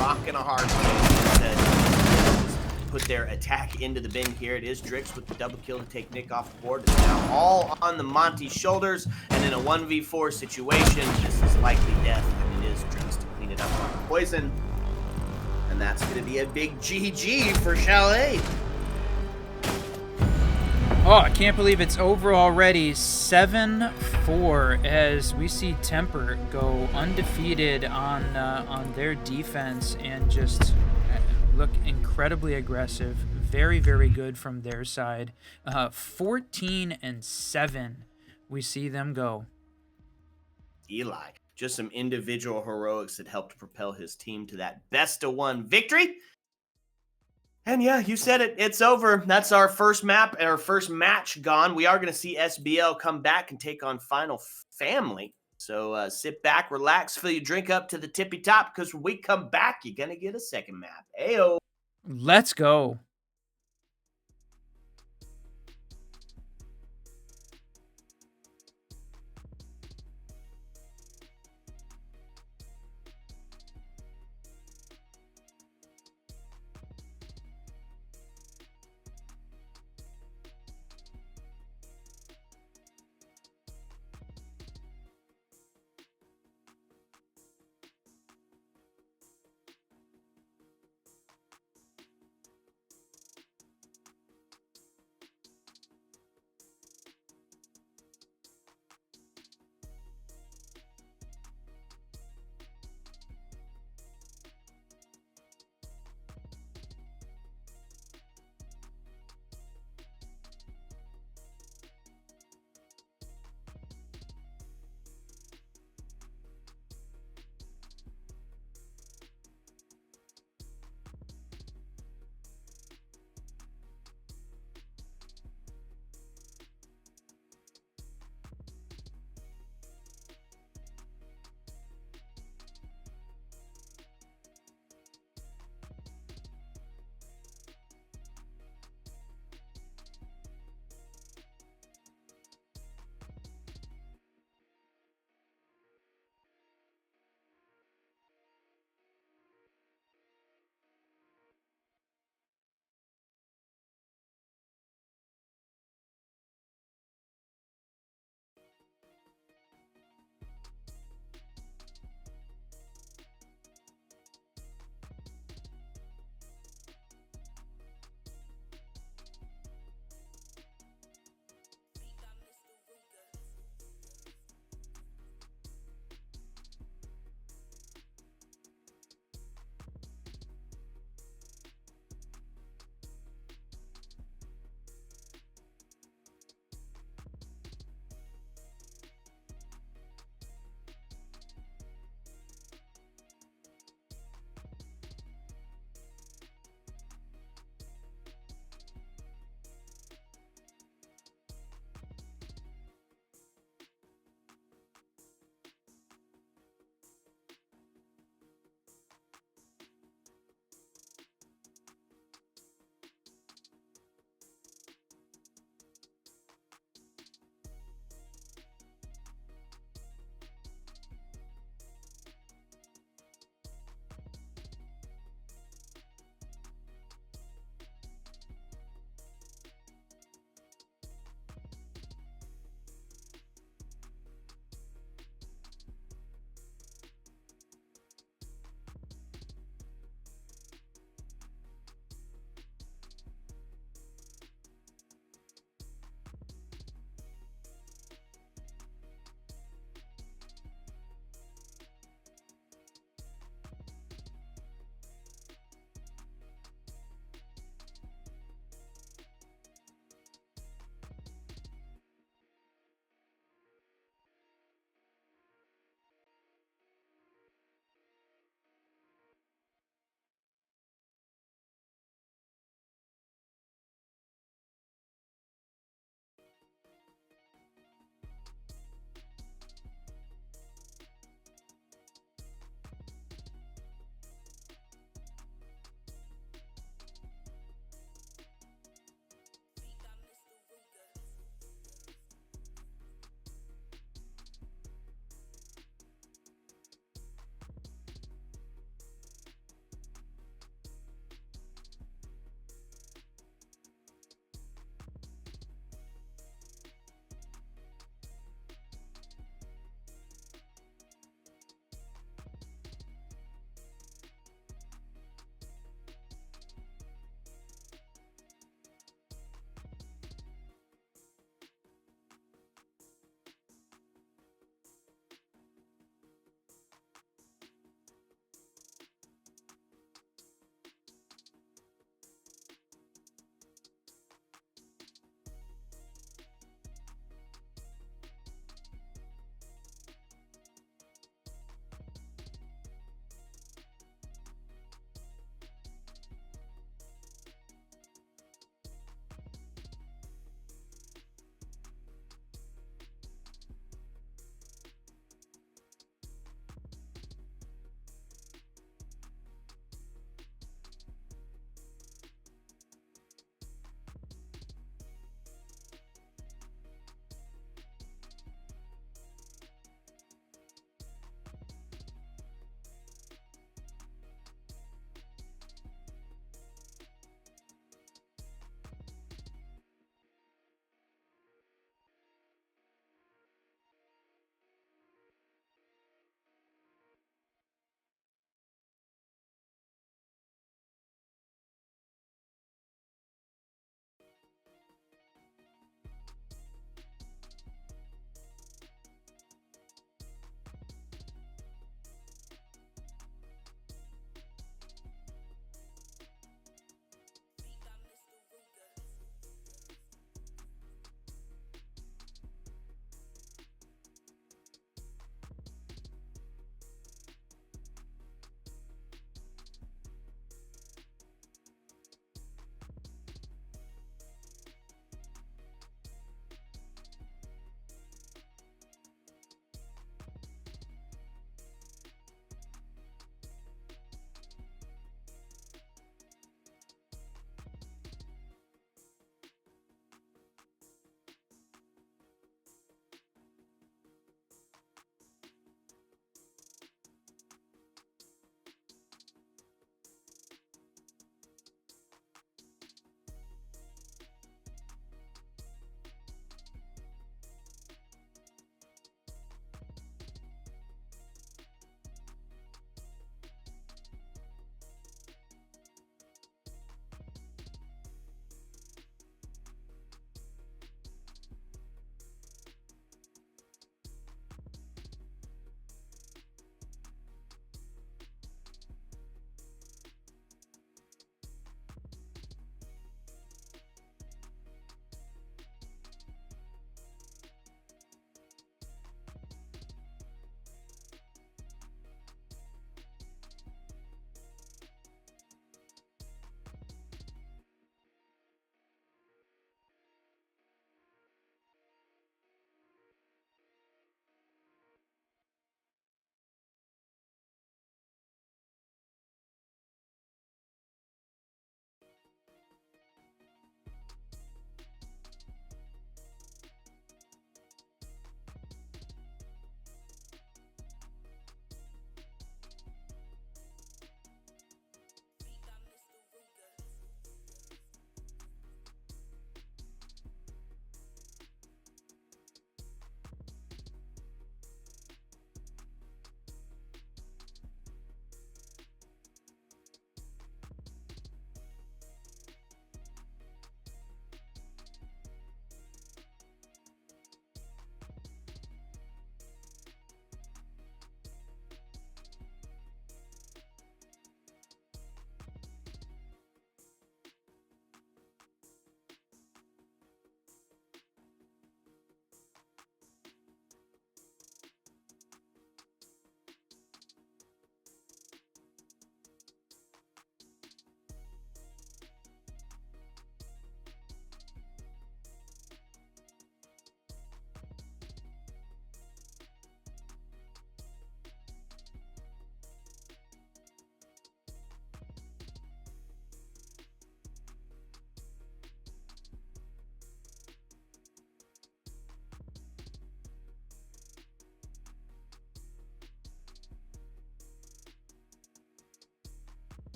rocking a hard place. Put their attack into the bin here. It is Drix with the double kill to take Nick off the board. It's now all on the Monty's shoulders, and in a 1v4 situation, this is likely death, and it is Drix to clean it up on Poison. And that's going to be a big GG for Chalet. Oh, I can't believe it's over already. 7-4 as we see Tempr go undefeated on their defense and just look incredibly aggressive. Very, very good from their side. 14-7 we see them go. Eli, just some individual heroics that helped propel his team to that best-of-1 victory. And yeah, you said it. It's over. That's our first map and our first match gone. We are going to see SBL come back and take on Final Family. So sit back, relax, fill your drink up to the tippy top, because when we come back, you're going to get a second map. Ayo. Let's go.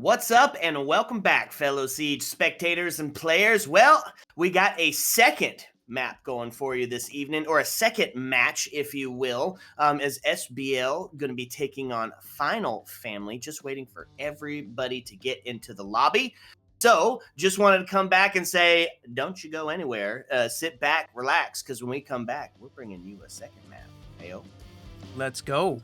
What's up, and welcome back, fellow Siege spectators and players. Well, we got a second map going for you this evening, or a second match, if you will, as SBL going to be taking on Final Family, just waiting for everybody to get into the lobby. So, just wanted to come back and say, don't you go anywhere. Sit back, relax, because when we come back, we're bringing you a second map. Heyo. Let's go.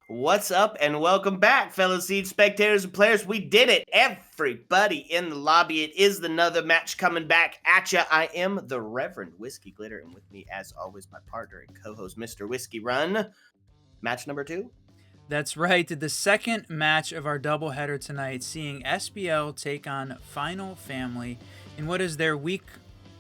What's up, and welcome back, fellow Siege spectators and players. We did it. Everybody in the lobby. It is another match coming back at ya. I am the Reverend WhiskeyGlitter, and with me, as always, my partner and co-host, Mr. WhiskeyRun. Match number 2. That's right. The second match of our doubleheader tonight, seeing SBL take on Final Family in what is their week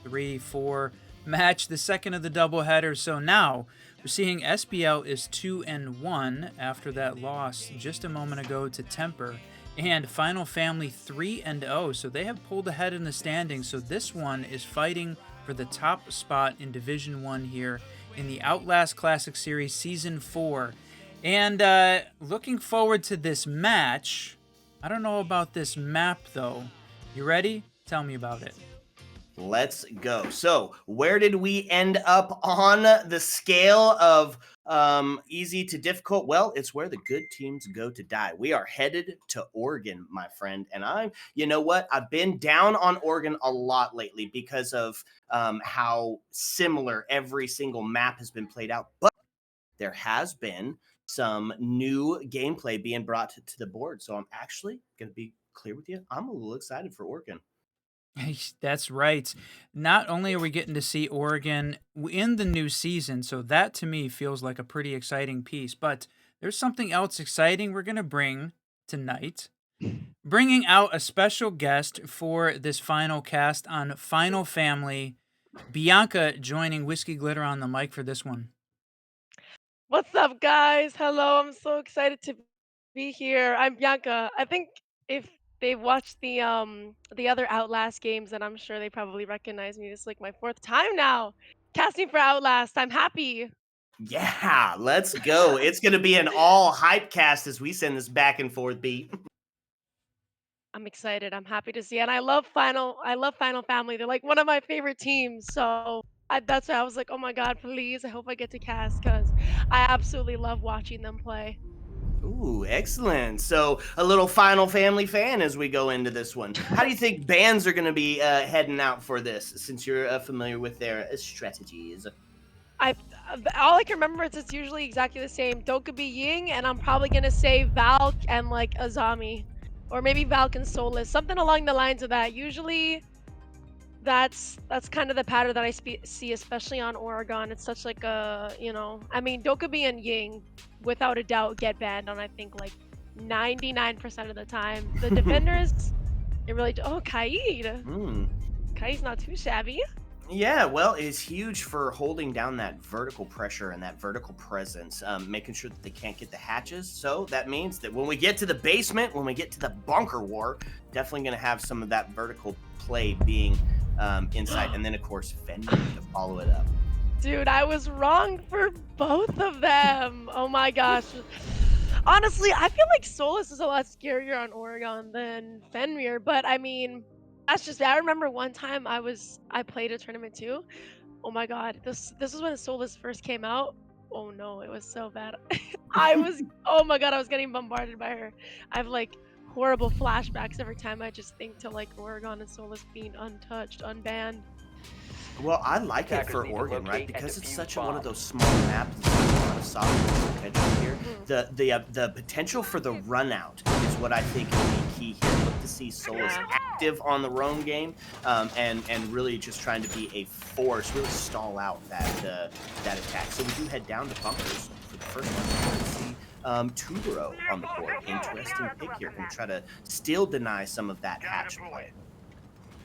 3-4 match, the second of the doubleheader. So now we're seeing SBL is 2-1 after that loss just a moment ago to Tempr, and Final Family 3-0. So they have pulled ahead in the standings. So this one is fighting for the top spot in Division 1 here in the Outlast Classic Series Season 4. And looking forward to this match. I don't know about this map, though. You ready? Tell me about it. Let's go. So, where did we end up on the scale of easy to difficult? Well, it's where the good teams go to die. We are headed to Oregon, my friend. And you know what? I've been down on Oregon a lot lately because of how similar every single map has been played out. But there has been some new gameplay being brought to the board. So I'm actually going to be clear with you. I'm a little excited for Oregon. That's right. Not only are we getting to see Oregon in the new season, so that to me feels like a pretty exciting piece, but there's something else exciting we're going to bring tonight. Bringing out a special guest for this final cast on Final Family, Bianca joining WhiskeyGlitter on the mic for this one. What's up, guys? Hello, I'm so excited to be here. I'm Bianca. I think if they've watched the other Outlast games, then I'm sure they probably recognize me. This is like my 4th time now casting for Outlast. I'm happy. Yeah, let's go. It's going to be an all hype cast as we send this back and forth beat. I'm excited. I'm happy to see it. And I love Final Family. They're like one of my favorite teams. So that's why I was like, oh my God, please. I hope I get to cast because I absolutely love watching them play. Ooh, excellent. So a little Final Family fan as we go into this one. How do you think bands are going to be heading out for this, since you're familiar with their strategies? All I can remember is it's usually exactly the same. Dokubi Ying, and I'm probably gonna say Valk and like Azami, or maybe Valk and Solus, something along the lines of that. Usually, that's kind of the pattern that I see, especially on Oregon. It's such like a, I mean, Dokubi and Ying, without a doubt, get banned on I think like 99% of the time. The defenders, it really. Oh, Kaid. Kaid's not too shabby. Yeah, well, it's huge for holding down that vertical pressure and that vertical presence, making sure that they can't get the hatches. So that means that when we get to the basement, when we get to the bunker war, definitely going to have some of that vertical play being inside. And then, of course, Fenrir to follow it up. Dude, I was wrong for both of them. Oh my gosh. Honestly, I feel like Solus is a lot scarier on Oregon than Fenrir, but I mean, that's just, I remember one time I played a tournament too. Oh my god, this is when Solus first came out. Oh no, it was so bad. Oh my god, I was getting bombarded by her. I have like horrible flashbacks every time I just think to like Oregon and Solus being untouched, unbanned. Well, I like it for Oregon, right? Because it's such one of those small maps with a lot of solid potential here. The potential for the run out is what I think will be key here. Look to see Solus active on the roam game, and really just trying to be a force, really stall out that attack. So we do head down to bunkers for the first one. We see Tubero on the board. Interesting pick here. Going to try to still deny some of that hatch play.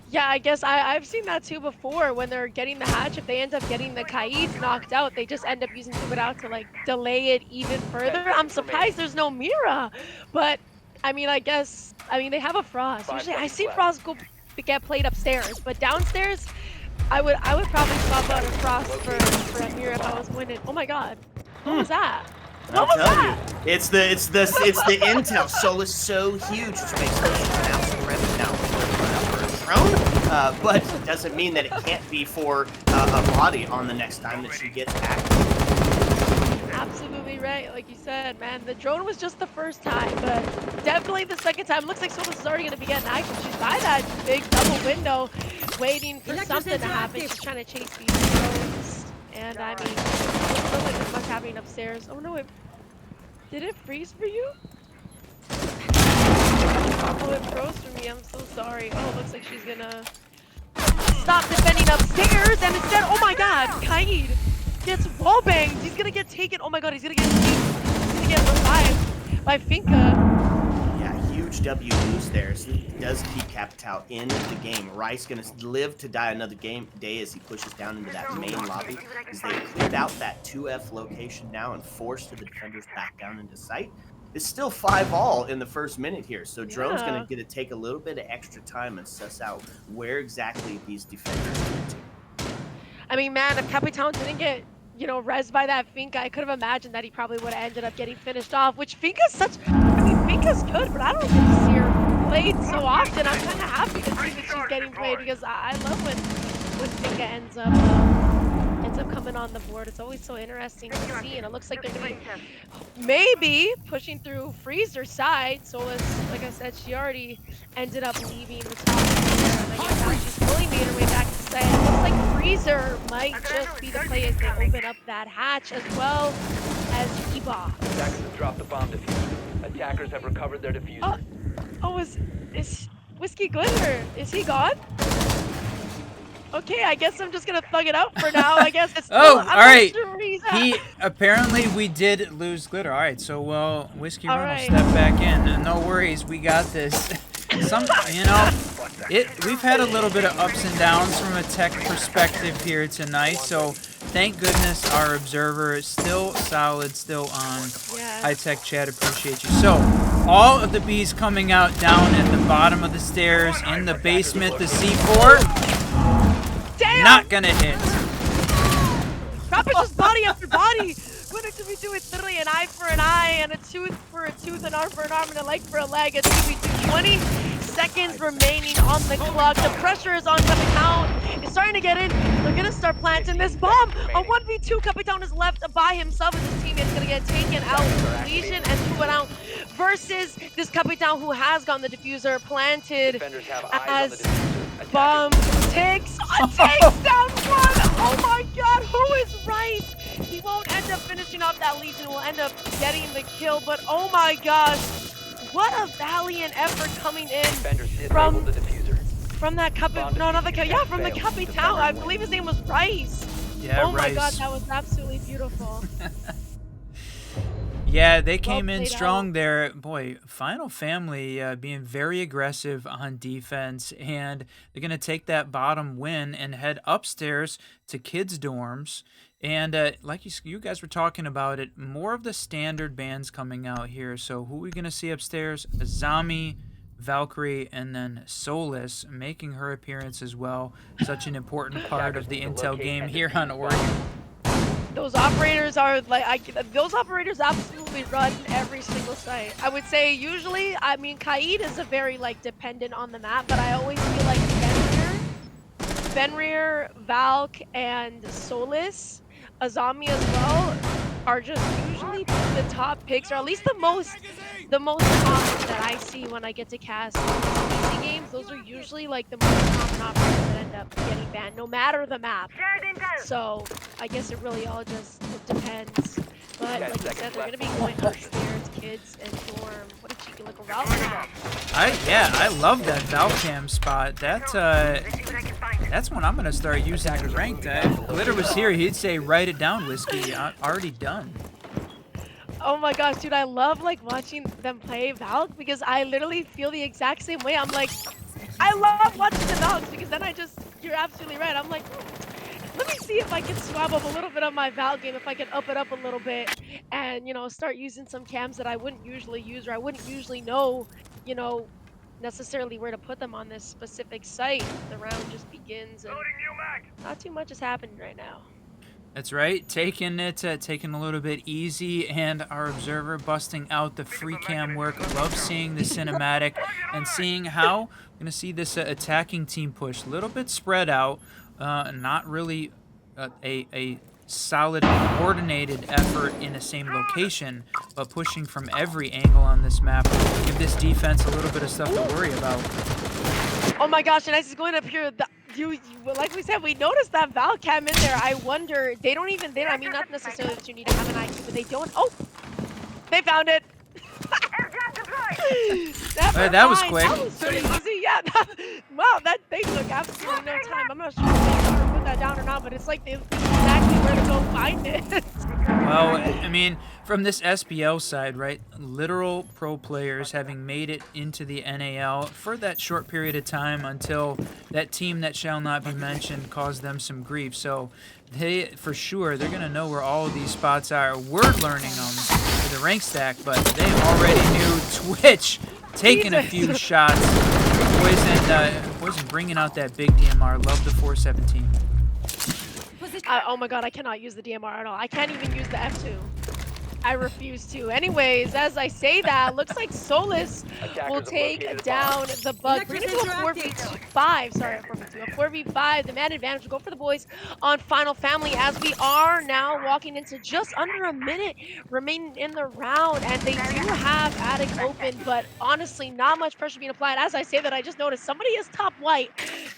Yeah, I guess I've seen that too before. When they're getting the hatch, if they end up getting the Kaid knocked out, they just end up using Tubero to like delay it even further. I'm surprised there's no Mira, but I mean, they have a Frost. Usually, I see Frost get played upstairs, but downstairs, I would probably swap out a Frost for a Mira if I was winning. Oh my god, what was that? What was that? It's the intel. Solus so huge, which makes it absolute revenue now. But it doesn't mean that it can't be for a body on the next time that she gets active. Absolutely right, like you said, man. The drone was just the first time, but definitely the second time. Looks like Solus is already going to be getting action. She's by that big double window, waiting for something to happen. She's trying to chase these drones, and I mean, it doesn't look like there's much happening upstairs. Oh no, did it freeze for you? Oh, it froze for me. I'm so sorry. Oh, it looks like she's gonna stop defending upstairs, and instead, oh my god, Kaid gets wallbanged. He's gonna get taken. Oh my god, he's gonna get revived by Finca. Yeah, huge W lose there. So he does keep Capital in the game. Rice gonna live to die another day as he pushes down into that main lobby. As they cleared out that 2F location now and forced the defenders back down into sight. It's still 5-all in the first minute here, so Drone's going to get to take a little bit of extra time and suss out where exactly these defenders went to. I mean, man, if Capitan didn't get, rezzed by that Finca, I could have imagined that he probably would have ended up getting finished off, which Finca's Finca's good, but I don't get to see her played so often. I'm kind of happy to see that she's getting played because I love when Finca ends up coming on the board. It's always so interesting to see, and it looks like they're going to be maybe pushing through Freezer's side. Solus, like I said, she already ended up leaving the top there, and I guess now she's fully made her way back to side. It looks like Freezer might just be the play as they open up that hatch, as well as Eba. Attackers have dropped the bomb diffuser. Attackers have recovered their diffuser. Oh, is WhiskeyGlitter? Is he gone? Okay, I guess I'm just gonna thug it out for now. I guess it's all right. Apparently we did lose Glitter. All right, so WhiskeyRun will step back in. No worries, we got this. We've had a little bit of ups and downs from a tech perspective here tonight. So thank goodness our observer is still solid, still on. Yeah. High Tech Chat, appreciate you. So all of the bees coming out down at the bottom of the stairs in the basement. The C4. Damn! Not gonna hit. Rapid just body after body. What did we do? It's literally an eye for an eye, and a tooth for a tooth, an arm for an arm, and a leg for a leg. It's 2v2. 20 seconds remaining on the clock. The pressure is on Capitan. It's starting to get in. They're gonna start planting this bomb. A 1v2. Capitan is left by himself, and his teammate's gonna get taken out with Legion and Tubero versus this Capitan who has gotten the diffuser planted as bomb takes down one. Oh my god, who is right? He won't end up finishing off that Legion, will end up getting the kill, but oh my gosh, what a valiant effort coming in from that from the Capitan. I believe his name was Rice. Yeah, oh my Rice. god, that was absolutely beautiful. Yeah, they Well came in played out. strong there. Boy, Final Family being very aggressive on defense, and they're going to take that bottom win and head upstairs to kids' dorms. And like you guys were talking about it, more of the standard bands coming out here. So who are we going to see upstairs? Azami, Valkyrie, and then Solus making her appearance as well. Such an important part Attackers of the need to intel locate game and here defuse on the Oregon. bomb. Those operators are like those operators absolutely run every single site. I would say usually, I mean, Kaid is a very like dependent on the map, but I always feel like Fenrir, Valk, and Solus, Azami as well, are just usually the top picks, or at least the most common that I see when I get to cast easy games. Those are usually like the most common operators that end up getting banned, no matter the map. So I guess it really all just depends. But 10 like you seconds said, they're left. gonna be going upstairs, kids, and dorm. What a cheeky little route. I love that Valcam spot. That's when I'm gonna start using it ranked. If Glitter was here, he'd say write it down, Whiskey. Already done. Oh my gosh, dude, I love like watching them play Valk because I literally feel the exact same way. I'm like, I love watching the Valks because then you're absolutely right. I'm like, let me see if I can swab up a little bit of my Valk game, if I can up it up a little bit and, start using some cams that I wouldn't usually use or I wouldn't usually know, you know, necessarily where to put them on this specific site. The round just begins and not too much is happening right now. That's right, taking a little bit easy, and our observer busting out the free cam work. Love seeing the cinematic and seeing how we're gonna see this attacking team push. A little bit spread out, not really a solid coordinated effort in the same location, but pushing from every angle on this map. Give this defense a little bit of stuff to worry about. Oh my gosh, and as he's going up here, like we said, we noticed that Val cam in there. I wonder, I mean, not necessarily that you need to have an IQ, but they don't. Oh, they found it. That was quick. That was really easy. Yeah. Wow, they took absolutely no time. I'm not sure if they put that down or not, but it's like they knew exactly where to go find it. Well, I mean, from this SBL side, right? Literal pro players having made it into the NAL for that short period of time until that team that shall not be mentioned caused them some grief. So for sure, they're going to know where all of these spots are. We're learning them for the rank stack, but they already knew Twitch taking a few shots. Poison bringing out that big DMR. Love the 417. Oh my god, I cannot use the DMR at all. I can't even use the F2. I refuse to. Anyways, as I say that, looks like Solus will take down the bug. Bring it to a 4v5. Sorry, a 4v2. A 4v5. The man advantage will go for the boys on Final Family as we are now walking into just under a minute remaining in the round. And they do have Attic open, but honestly, not much pressure being applied. As I say that, I just noticed somebody is top white.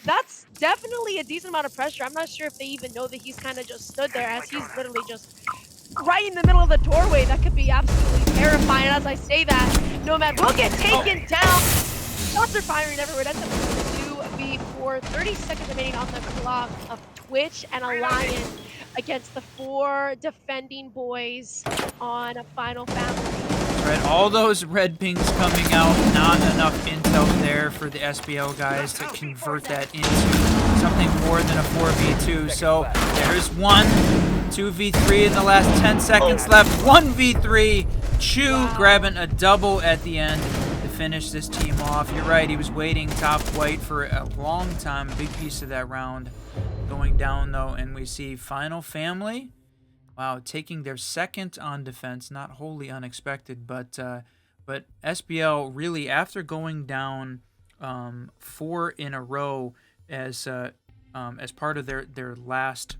That's definitely a decent amount of pressure. I'm not sure if they even know that he's kind of just stood there as he's literally just right in the middle of the doorway. That could be absolutely terrifying. As I say that, Nomad will get taken down. Shots are firing everywhere. That's a 2v4. 30 seconds remaining on the clock of Twitch and a Lion against the 4 defending boys on a Final Family. Right, all those red pings coming out, not enough intel there for the SBL guys to convert that into something more than a 4v2. So there's one, 2v3 in the last 10 seconds left, 1v3. Chu grabbing a double at the end to finish this team off. You're right, he was waiting top white for a long time, a big piece of that round going down though, and we see Final Family. Wow, taking their second on defense, not wholly unexpected, but SBL really, after going down 4 in a row as part of their last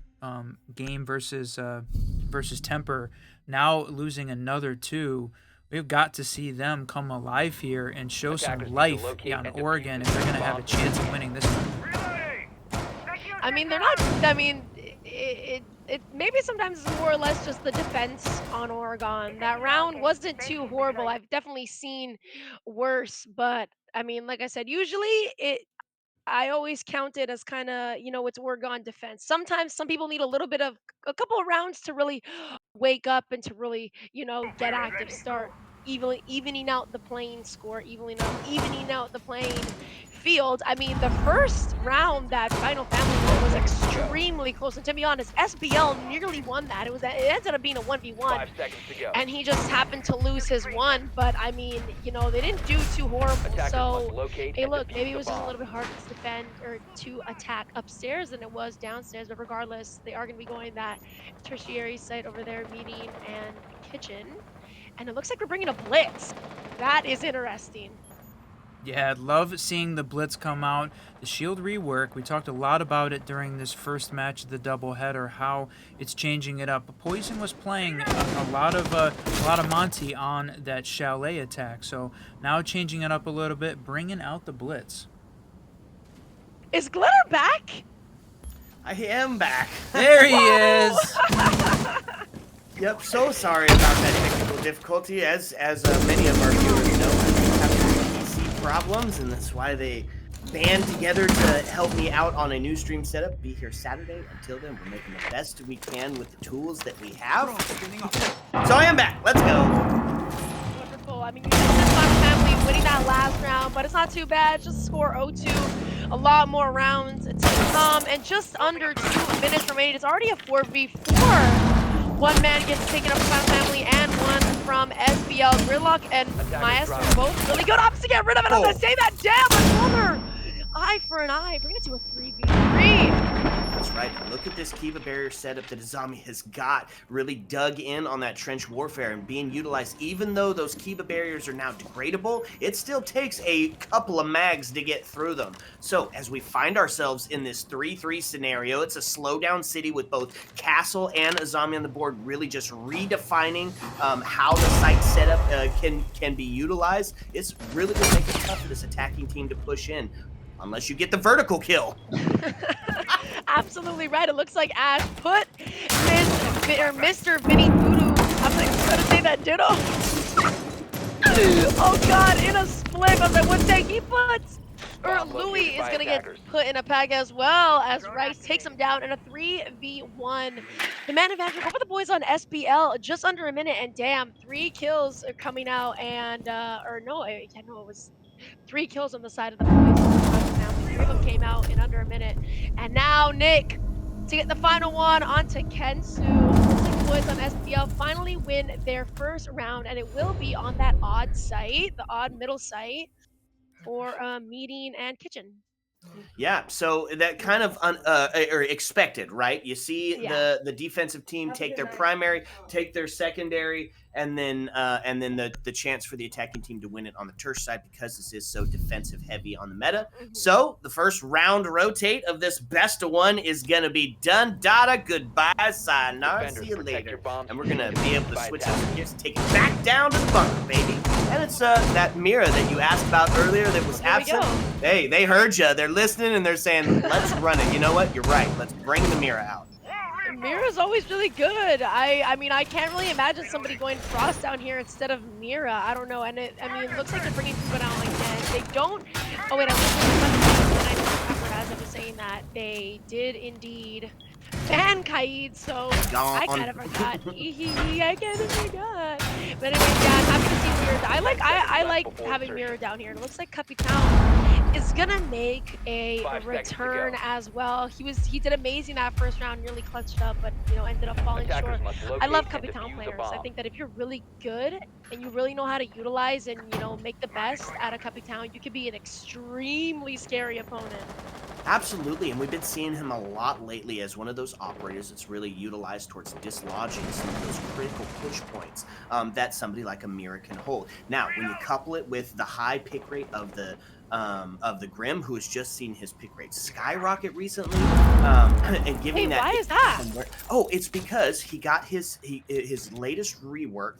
game versus Tempr, now losing another 2. We've got to see them come alive here and show some life on Oregon if they're going to have a chance of winning this one. I mean, they're not. I mean, it maybe sometimes it's more or less just the defense on Oregon. That round wasn't too horrible. I've definitely seen worse, but I mean, like I said, usually I always count it as kind of, it's Oregon defense. Sometimes some people need a little bit of a couple of rounds to really wake up and to really, get active, start evening out the playing score, evening out the playing field. I mean, the first round that Final Family won was extremely close, and to be honest, SBL nearly won that. It ended up being a 1v1, 5 seconds to go. and he just happened to lose his one. But I mean, they didn't do too horrible. Attackers must So locate hey, and look, defuse maybe it the was just a bomb. little bit harder to defend or to attack upstairs than it was downstairs. But regardless, they are going to be going that tertiary site over there, meeting and kitchen. And it looks like we're bringing a blitz. That is interesting. Yeah, love seeing the blitz come out. The shield rework, we talked a lot about it during this first match of the doubleheader, how it's changing it up. Poison was playing a lot of Monty on that Chalet attack, so now changing it up a little bit, bringing out the blitz. Is Glitter back? I am back. There he is. Yep, so sorry about that technical difficulty. As many of our viewers know, I have some PC problems, and that's why they band together to help me out on a new stream setup. Be here Saturday. Until then, we're making the best we can with the tools that we have. So I am back. Let's go. Wonderful. I mean, you know, this Final Family winning that last round, but it's not too bad. Just score 0-2. A lot more rounds to come, and just under 2 minutes remaining. It's already a 4v4. One man gets taken up from Final Family and one from SBL. Gridlock and Maestro both really good options to get rid of it. I'm gonna say that. Damn, another eye for an eye. Bring it to a 3v3. That's right. Look at this Kiva barrier setup that Azami has got. Really dug in on that trench warfare and being utilized. Even though those Kiva barriers are now degradable, it still takes a couple of mags to get through them. So as we find ourselves in this 3-3 scenario, it's a slowdown city with both Castle and Azami on the board, really just redefining how the site setup can be utilized. It's really going to make it tough for this attacking team to push in, unless you get the vertical kill. Absolutely right. It looks like Ash put Mr. Vinny Voodoo. I'm gonna say that ditto. Oh God, in a split, I would say he puts. Or Louis is gonna get put in a pack as well as Rice takes him down in a 3v1. The man advantage over the boys on SBL just under a minute, and damn, 3 kills are coming out, and it was 3 kills on the side of the boys. 3 of them came out in under a minute. And now Nick to get the final one onto Kensu. Looks like the boys on SBL finally win their first round, and it will be on that odd site, the odd middle site for meeting and kitchen. Yeah, so that kind of expected, right? You see the defensive team take their primary, take their secondary, and then the chance for the attacking team to win it on the tertiary side because this is so defensive heavy on the meta. So the first round rotate of this best of one is gonna be done. Dada, goodbye, sayonara, see you later. And we're gonna be able to switch up gears, take it back down to the bunker, baby. And it's that mirror that you asked about earlier that was absent. Hey, they heard you. They're listening and they're saying, let's run it. You know what? You're right. Let's bring the mirror out. Mira's always really good. I mean, I can't really imagine somebody going Frost down here instead of Mira. I don't know. And it looks like they're bringing people down like that. They don't. Oh wait, I remember as I was saying that they did indeed ban Kaid. So I kind of forgot. I kind of forgot. But anyway, yeah, I'm happy to see Mira. I like having Mira down here. It looks like Capitan is gonna make a return as well. He did amazing that first round, nearly clutched up, but ended up falling short. I love Capitan players. I think that if you're really good and you really know how to utilize and make the best out of Capitan, you could be an extremely scary opponent. Absolutely, and we've been seeing him a lot lately as one of those operators that's really utilized towards dislodging some of those critical push points that somebody like a Mira can hold. Now, when you couple it with the high pick rate of the Grim, who has just seen his pick rate skyrocket recently, and giving that. Why is that? Oh, it's because he got his latest rework.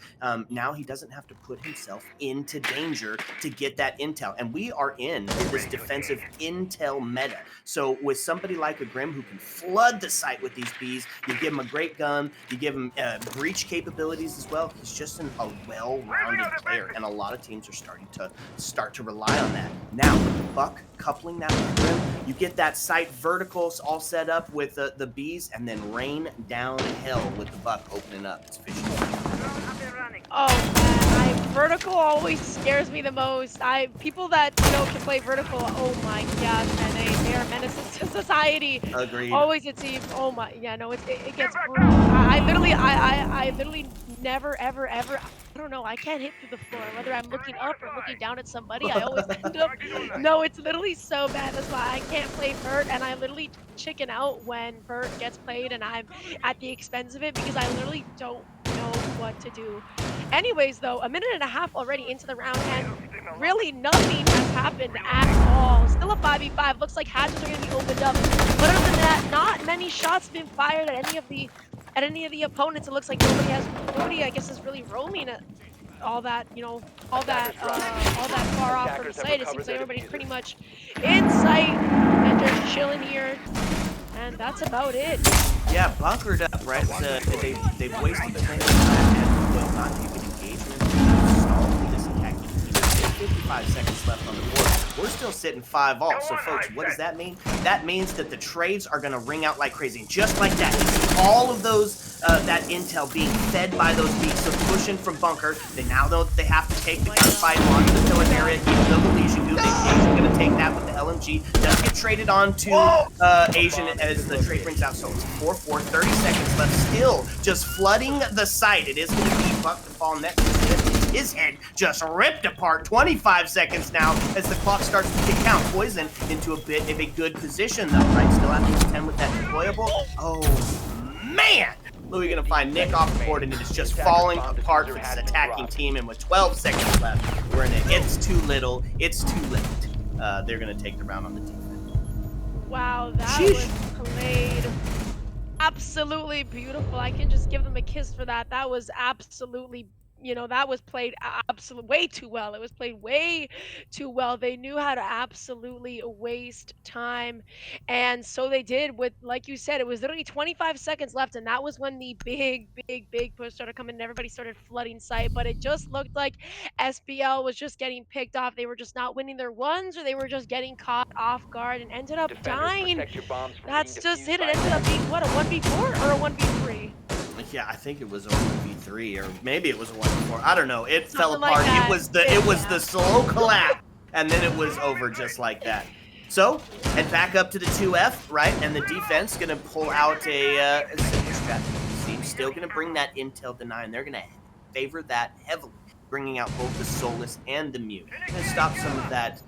Now he doesn't have to put himself into danger to get that intel, and we are in this defensive intel meta. So with somebody like a Grim who can flood the site with these bees, you give him a great gun, you give him breach capabilities as well. He's just a well-rounded player, and a lot of teams are starting to rely on that. Now, Buck coupling that with the Grim, you get that sight verticals all set up with the bees, and then rain downhill with the Buck opening up. It's fishing. Oh man, vertical always scares me the most. People that can play vertical, oh my gosh, man, they are menaces to society. Agreed. Always it seems. Oh my, yeah, no, it gets brutal. I literally never ever. I don't know. I can't hit through the floor, whether I'm looking up or looking down at somebody. I always end up. No, it's literally so bad. That's why I can't play vert, and I literally chicken out when vert gets played, and I'm at the expense of it because I literally don't know what to do. Anyways, though, a minute and a half already into the round, and really nothing has happened at all. Still a 5v5. Looks like hatches are going to be opened up. But other than that, not many shots have been fired at any of the opponents. It looks like nobody, I guess, is really roaming at all that, all that far off from sight. It seems like everybody's pretty much in sight and just chilling here. And that's about it. Yeah, bunkered up, right? They've wasted plenty of time and will not take an engagement. Stall this attack. 55 seconds left on the board. We're still sitting 5-all. So, folks, what does that mean? That means that the trades are going to ring out like crazy. And just like that, you see all of those, that intel being fed by those beats. So, pushing from bunker. They now know that they have to take the gunfight onto the pillar area, even though the Legion do. They're going to take that with the LMG. Does get traded on to Asian as the trade brings out. So, it's 4-4, 30 seconds left. Still just flooding the site. It is going to be Buck to fall next to his head just ripped apart. 25 seconds now as the clock starts to tick down. Poison into a bit of a good position though, right? Still at least 10 with that deployable. Oh man! Louis gonna find Nick off the board, and it is just falling apart for his attacking team. And with 12 seconds left, we're in a it's too little, it's too late. They're gonna take the round on the defense. Wow, that was played absolutely beautiful. I can just give them a kiss for that. That was absolutely, that was played way too well. It was played way too well. They knew how to absolutely waste time. And so they did with, like you said, it was literally 25 seconds left. And that was when the big push started coming and everybody started flooding site. But it just looked like SBL was just getting picked off. They were just not winning their ones, or they were just getting caught off guard and ended up dying. That's just it. It ended up being, what, a 1v4 or a 1v3? Yeah, I think it was a 1v3, or maybe it was a 1v4. I don't know. It fell Something like apart. that. It was the slow collapse, and then it was over just like that. So, head back up to the 2F, right? And the defense gonna pull out a simple strategy. Team still gonna bring that intel to 9. They're gonna favor that heavily, bringing out both the Soulless and the Mute. Gonna stop some of that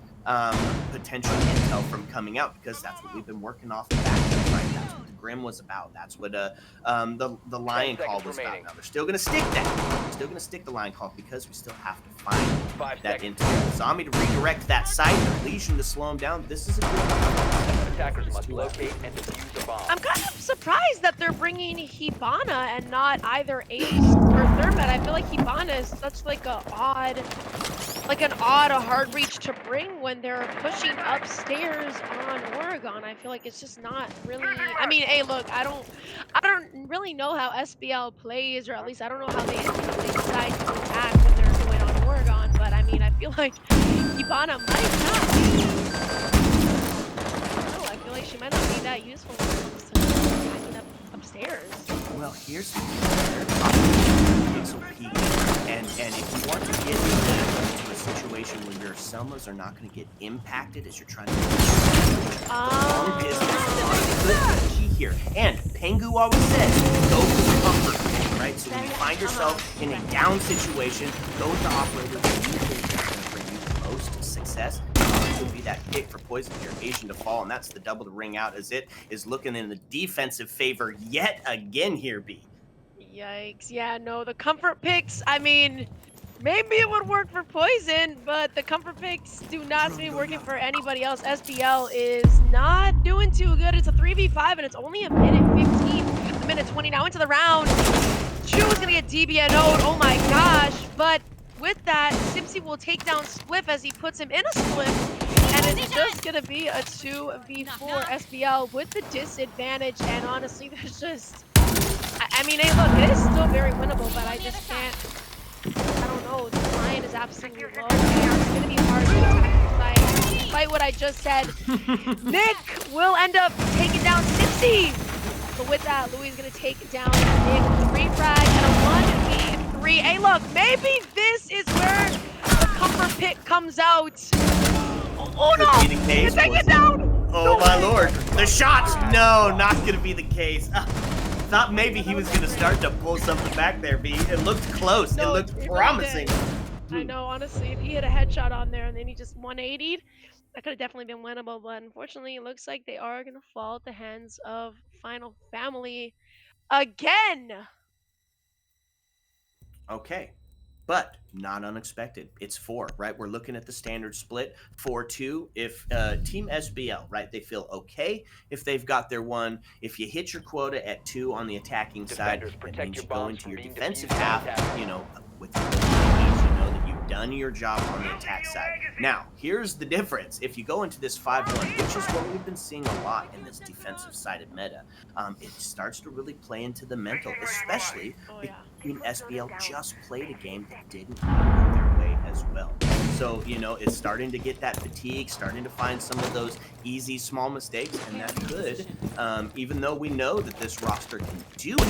potential intel from coming out, because that's what we've been working off the back end, right? That's what the Grim was about. That's what the Lion Call was about. Now they're still gonna stick that. They're still gonna stick the Lion Call because we still have to find that intel. Zombie to redirect that site, the Legion to slow him down. This is a good Attackers must locate and defuse the bomb. I'm kind of surprised that they're bringing Hibana and not either Ace or Thermite. I feel like Hibana is such like an odd hard reach to bring when they're pushing upstairs on Oregon. I feel like it's just not really. I mean, hey, look, I don't really know how SBL plays, or at least I don't know how they decide to attack when they're going on Oregon. But I mean, I feel like Hibana might not be. I feel like she might not be that useful when it comes to backing up upstairs. Well, here's the pixel peak, and if you want to get into a situation where your Selmas are not going to get impacted as you're trying to long distance, good key here. And Pengu always says, go for the comfort, right? So when you find yourself in a down situation, go with the operator that you think is going to bring you the most success. Will be that pick for Poison here, Asian to fall, and that's the double to ring out as it is looking in the defensive favor yet again here, B. Yikes. Yeah, no, the comfort picks, I mean, maybe it would work for Poison, but the comfort picks do not seem to be working for anybody else. SBL is not doing too good. It's a 3v5, and it's only a minute 15, a minute 20 now into the round. Chu is going to get DBNO'd, oh my gosh, but with that, Simpsy will take down Spliff as he puts him in a Spliff. And it's just going to be a 2v4 SBL with the disadvantage. And honestly, there's just... I mean, hey, look, it is still very winnable, but I just can't... I don't know. The Lion is absolutely low. It's going to be hard to attack the side. despite what I just said, Nick will end up taking down Sipsy. So with that, Louis is going to take down Nick with a refrag and a 1v3. Hey, look, maybe this is where the comfort pick comes out. Oh no! Could be the case, Take boys. it down! Oh No my way. lord. The shots! No, not going to be the case. Thought maybe he was going to start to pull something back there, B. It looked close. No, it looked it really promising. did. I know, honestly, if he hit a headshot on there and then he just 180'd, that could have definitely been winnable, but unfortunately, it looks like they are going to fall at the hands of Final Family again. Okay. But not unexpected. It's 4, right? We're looking at the standard split 4-2. If Team SBL, right, they feel okay if they've got their 1. If you hit your quota at 2 on the attacking side, Defenders, that protect means your you go bombs into from your being defensive defused by half, attackers. you know, with the you know that you've done your job on the attack side. Now, here's the difference. If you go into this 5-1, which is what we've been seeing a lot in this defensive-sided meta, it starts to really play into the mental, especially Oh, because yeah. Team SBL just played a game that didn't go their way as well. So, you know, it's starting to get that fatigue, starting to find some of those easy, small mistakes, and that could, even though we know that this roster can do it,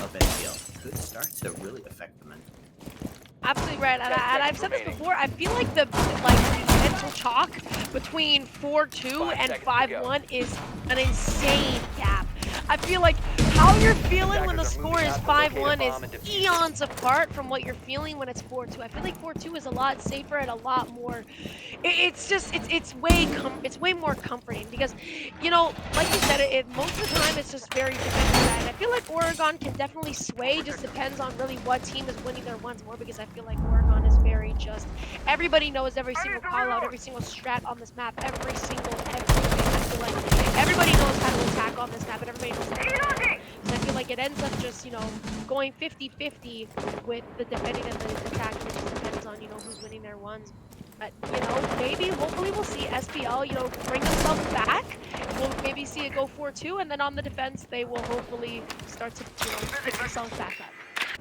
of SBL, could start to really affect the mental. Absolutely right, and 10 I've seconds said this remaining. before. I feel like the mental chalk between 4-2 5 and seconds to go. 5-1 is an insane gap. I feel like how you're feeling when the Attackers are score moving is out to locate a 5-1 bomb and is defuse it. eons apart from what you're feeling when it's 4-2. I feel like 4-2 is a lot safer and a lot more. It's way more comforting because, you know, like you said, most of the time it's just very defensive. And I feel like Oregon can definitely sway. Just depends on really what team is winning their ones more, because I feel like Oregon is very just. Everybody knows every single call out, every single strat on this map, everything. I feel like everybody knows how to attack on this map, and everybody knows how to attack. So I feel like it ends up just, you know, going 50-50 with the defending and the attacking. It just depends on, you know, who's winning their ones. But, you know, maybe, hopefully we'll see SBL, you know, bring themselves back. We'll maybe see it go 4-2, and then on the defense, they will hopefully start to, you know, pick themselves back up.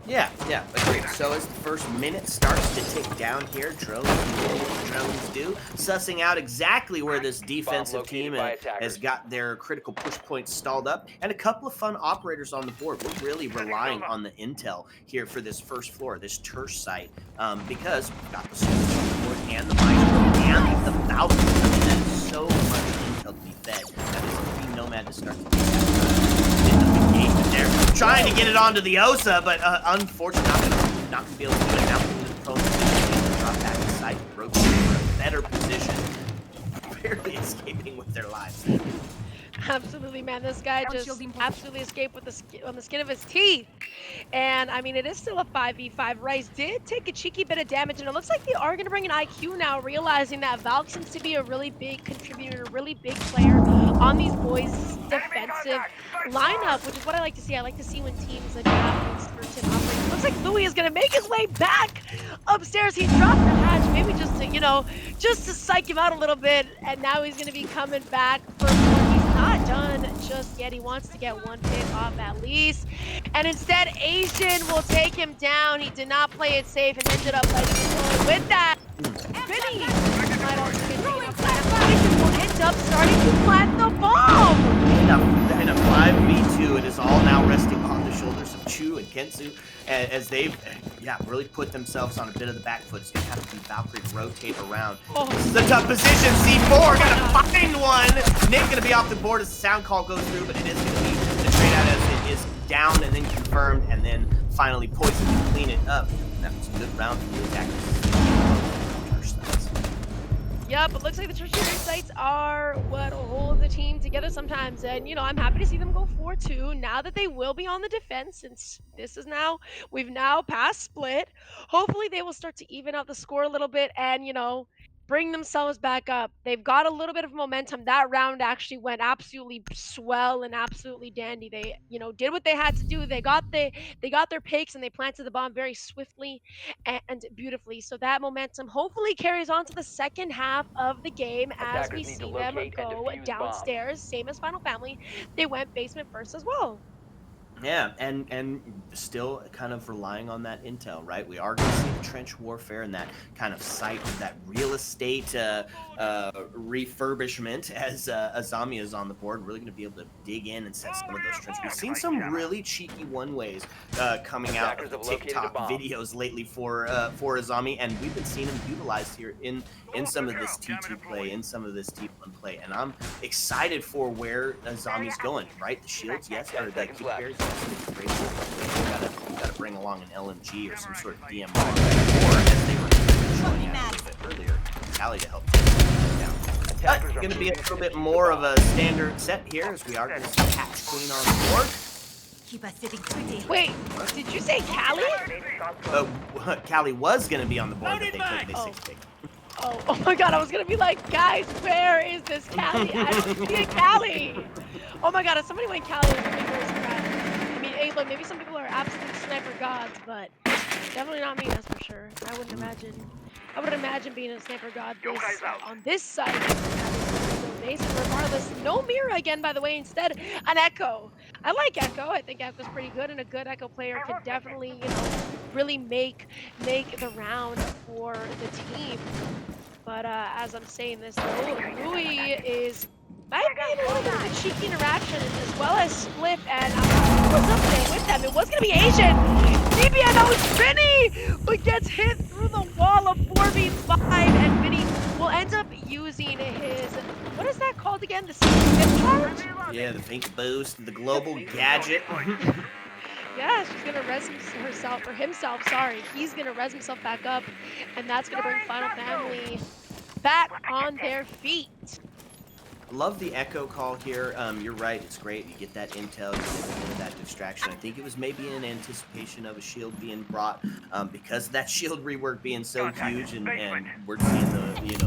Yeah, agreed. So as the first minute starts to tick down here, drones do what drones do, sussing out exactly where this defensive team located by has attackers. got their critical push points stalled up, and a couple of fun operators on the board. We're really relying on the intel here for this first floor, this Tersh site, because we've got the soldiers on the board and the Maestro and the Falcon. I mean, that is so much intel to be fed. That is the Nomad to start to do that. There, trying to get it onto the Osa, but unfortunately not gonna be able to do it. Now the prone position, drop back inside, broke for a better position, barely escaping with their lives. Absolutely, man. This guy just absolutely escaped with on the skin of his teeth. And I mean, it is still a 5v5. Rice did take a cheeky bit of damage, and it looks like they are going to bring an IQ now, realizing that Valk seems to be a really big contributor, a really big player on these boys' defensive lineup, which is what I like to see. I like to see when teams adapt and certain operators. Looks like Louis is going to make his way back upstairs. He dropped the hatch, maybe just to, you know, just to psych him out a little bit, and now he's going to be coming back for more. Not done just yet. He wants to get one pick off at least, and instead Asian will take him down. He did not play it safe and ended up letting it go. With that, Vinny might also get taken out. Asian will end up starting to plant the bomb. In a 5v2, it is all now resting on the shoulders of Chu and Kensu as they've, really put themselves on a bit of the back foot. It's going to have to be Valkyrie to rotate around. Oh. This is a tough position. C4 going to find one. Nick going to be off the board as the sound call goes through, but it is going to be the trade out as it is down and then confirmed and then finally Poison to clean it up. And that was a good round for the attackers. Yep, it looks like the tertiary sites are what hold the team together sometimes. And, you know, I'm happy to see them go 4-2 now that they will be on the defense, since we've now passed split. Hopefully they will start to even out the score a little bit and, you know, bring themselves back up. They've got a little bit of momentum. That round actually went absolutely swell and absolutely dandy. They, you know, did what they had to do. They got their picks and they planted the bomb very swiftly and beautifully. So that momentum hopefully carries on to the second half of the game as we Attackers need to see them locate and go defuse downstairs, same as Final Family. They went basement first as well. Yeah, and still kind of relying on that intel, right? We are going to see the trench warfare and that kind of site, that real estate refurbishment as Azami is on the board. Really going to be able to dig in and set some of those trenches. We've seen some really cheeky one-ways coming out of the TikTok videos lately for Azami, and we've been seeing him utilized here in some of this T2 play, in some of this T1 play, and I'm excited for where Azami's going, right? The shields, yes, or the kick bears, yes, great. You gotta bring along an LMG or some sort of DMR, or as they were showing out a little bit earlier, Chalet to help take it down. But it's going to be a little bit more of a standard set here, as we are going to see Hatch Queen on the board. Keep us sitting pretty. Wait, did you say Cali? Cali was going to be on the board, but they took the 6 pick. Oh my god, I was gonna be like, guys, where is this Cali? I don't see a Cali! Oh my god, if somebody went Cali, I'd be very surprised. I mean, hey, look, maybe some people are absolute sniper gods, but definitely not me, that's for sure. I wouldn't imagine being a sniper god on this side. Regardless, no mirror again, by the way, instead an Echo. I like Echo. I think Echo's pretty good, and a good Echo player could definitely, you know, really make the round for the team. But as I'm saying this, Louis might be a little bit of a cheeky interaction, as well as Spliff, and what's up there with them? It was gonna be Asian. DBNO is Vinny, but gets hit through the wall of 4v5, and Vinny will end up using his, what is that called again? The Sync charge? Yeah, the Pink Boost, the global gadget. Yeah, she's gonna res himself, sorry. He's gonna res himself back up, and that's gonna bring Final Family back on their feet. Love the Echo call here. You're right, it's great. You get that intel, you get a little bit of that distraction. I think it was maybe in anticipation of a shield being brought, because of that shield rework being so huge, and we're seeing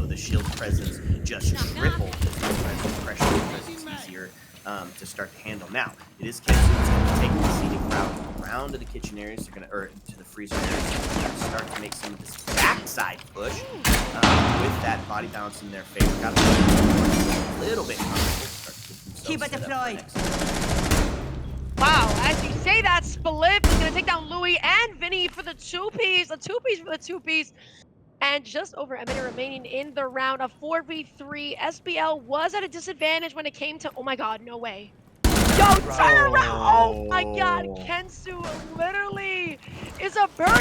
the shield presence just triple as the pressure because it's easier to start to handle. Now, it is Kensu who's going to take the scenic route around to the kitchen areas. They're going to, or to the freezer areas. They're going to start to make some of this backside push with that body balance in their favor. Got a little bit comfortable. Keep it deployed. Wow, as you say that, Spliff is going to take down Louis and Vinny for the two-piece, a two-piece for the two-piece. And just over a minute remaining in the round of 4v3. SBL was at a disadvantage when it came to, oh my god, no way. Yo, turn around! Oh my god, Kensu literally is a burger.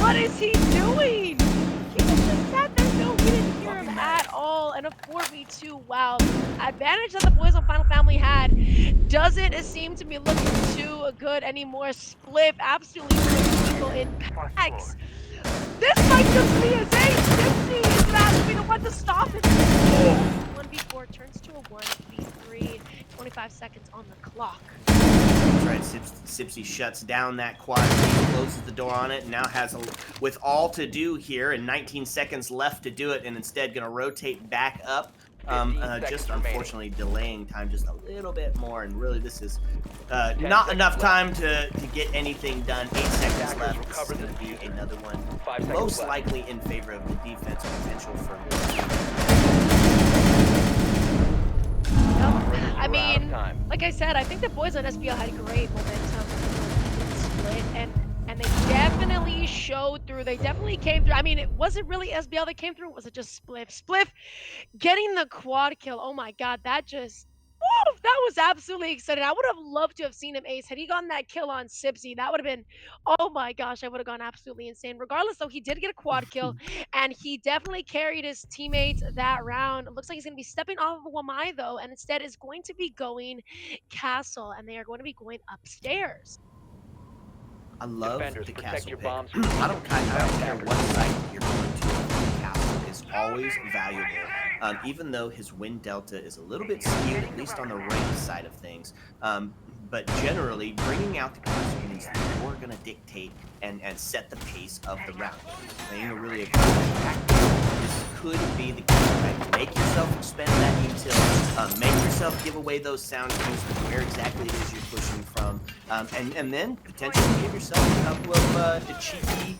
What is he doing? He just sat there, no, we didn't hear him at all. And a 4v2, wow. Advantage that the boys on Final Family had doesn't seem to be looking too good anymore. Spliff absolutely illegal in packs. This might just be his ace. Dipsy is gonna have to be the one to stop it. 1v4 turns to a 1v3. 25 seconds on the clock. That's right. Sipsy shuts down that quad, closes the door on it, and now has with all to do here and 19 seconds left to do it, and instead gonna rotate back up. Just unfortunately delaying time just a little bit more, and really this is not enough time to get anything done. 8 seconds left. This is going to be another one, most likely in favor of the defense potential for. I mean, like I said, I think the boys on SBL had great momentum in the split, and they definitely showed through. They definitely came through. I mean, it wasn't really SBL that came through. Was it just Spliff? Spliff getting the quad kill. Oh my god, that just, woo, that was absolutely exciting. I would have loved to have seen him ace. Had he gotten that kill on Sipsy, that would have been, oh my gosh, I would have gone absolutely insane. Regardless, though, he did get a quad kill, and he definitely carried his teammates that round. It looks like he's going to be stepping off of Wamai, though, and instead is going to be going castle, and they are going to be going upstairs. I love the castle pick. I don't care what site you're going to. The castle is always valuable, even though his win delta is a little bit skewed, at least on the right side of things. But generally, bringing out the castle means that you're going to dictate and set the pace of the round. Playing a really aggressive tactic, this could be the key, right? Make yourself expend that util, make yourself give away those sound cues of where exactly it is you're pushing from, and then potentially give yourself a couple of the cheeky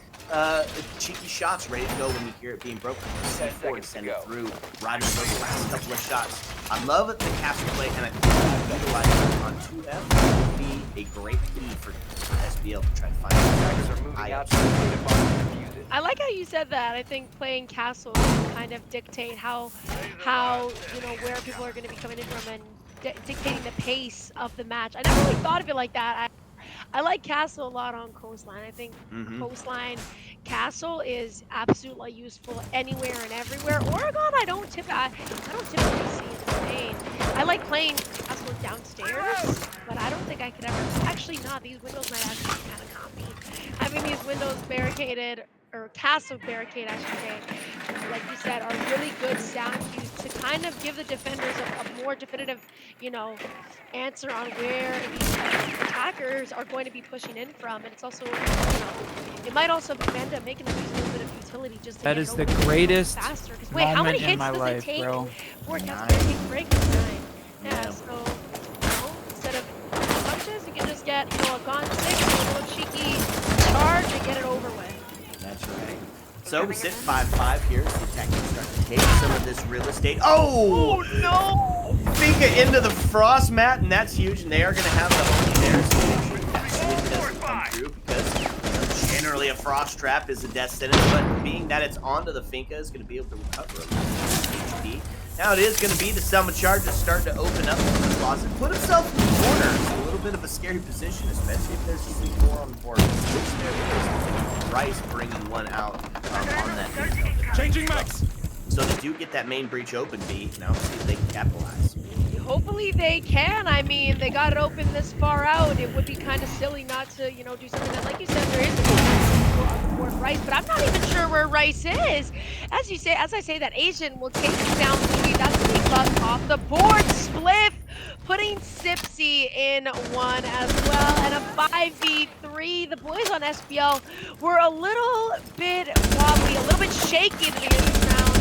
cheeky shots ready to go when you hear it being broken. C4 to send it through, riding those last couple of shots. I love it, the castle play, and I think utilizing on 2F would be a great key for SBL to try to find Attackers are moving out to the data box to defuse it. I like how you said that. I think playing castle can kind of dictate how you know where people are going to be coming in from and dictating the pace of the match. I never really thought of it like that. I like castle a lot on coastline. I think coastline castle is absolutely useful anywhere and everywhere. Oregon, I don't typically see in the main. I like playing castle downstairs, but I don't think I could ever. Actually, not. These windows might actually be kind of comfy. Having these windows barricaded, or castle barricade, I should say, like you said, are really good sound cues to kind of give the defenders a more definitive, you know, answer on where these attackers are going to be pushing in from. And it's also, you know, it might also end up making them use a little bit of utility just to That get is it the over greatest faster. Wait, how many moment in hits my does life, it take bro. for a castle to take break this time? Yeah, so, you know, instead of punches, you can just get, you know, a gone 6, a little cheeky charge and get it over with. That's right. So we sit 5-5 here as the attackers start to take some of this real estate. Oh! No! Bianca into the frost mat, and that's huge. And they are going to have the homie there, so make sure that swing doesn't come through because, you know, generally a frost trap is a death sentence. But being that it's onto the Finca, is going to be able to recover a little HP. Now it is going to be the Selma Charge starting to open up in the closet, put himself in the corner. It's a little bit of a scary position, especially if there's a C4 on the board. Which there is. Rice bringing one out on that. Changing max. So they do get that main breach open, B. Now see if they can capitalize. Hopefully they can. I mean, they got it open this far out. It would be kind of silly not to, you know, do something that, like you said, there is a board Rice, but I'm not even sure where Rice is. As I say that, Asian will take him down to me. That's going to be bucked off the board. Spliff, putting Sipsy in one as well, and a 5v3. The boys on SBL were a little bit wobbly, a little bit shaky at the beginning of this round,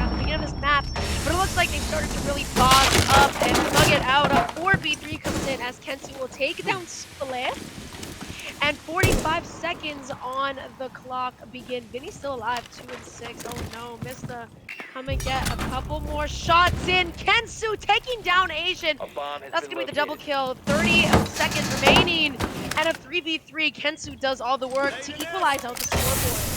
at the beginning of this map, but it looks like they started to really bog up and thug it out. A 4v3 comes in as Kensu will take down Spliff. And 45 seconds on the clock begin. Vinny's still alive, 2 and 6. Oh no, missed the come and get a couple more shots in. Kensu taking down Asian. That's gonna be the double kill. 30 seconds remaining. And a 3v3. Kensu does all the work to equalize out the scoreboard.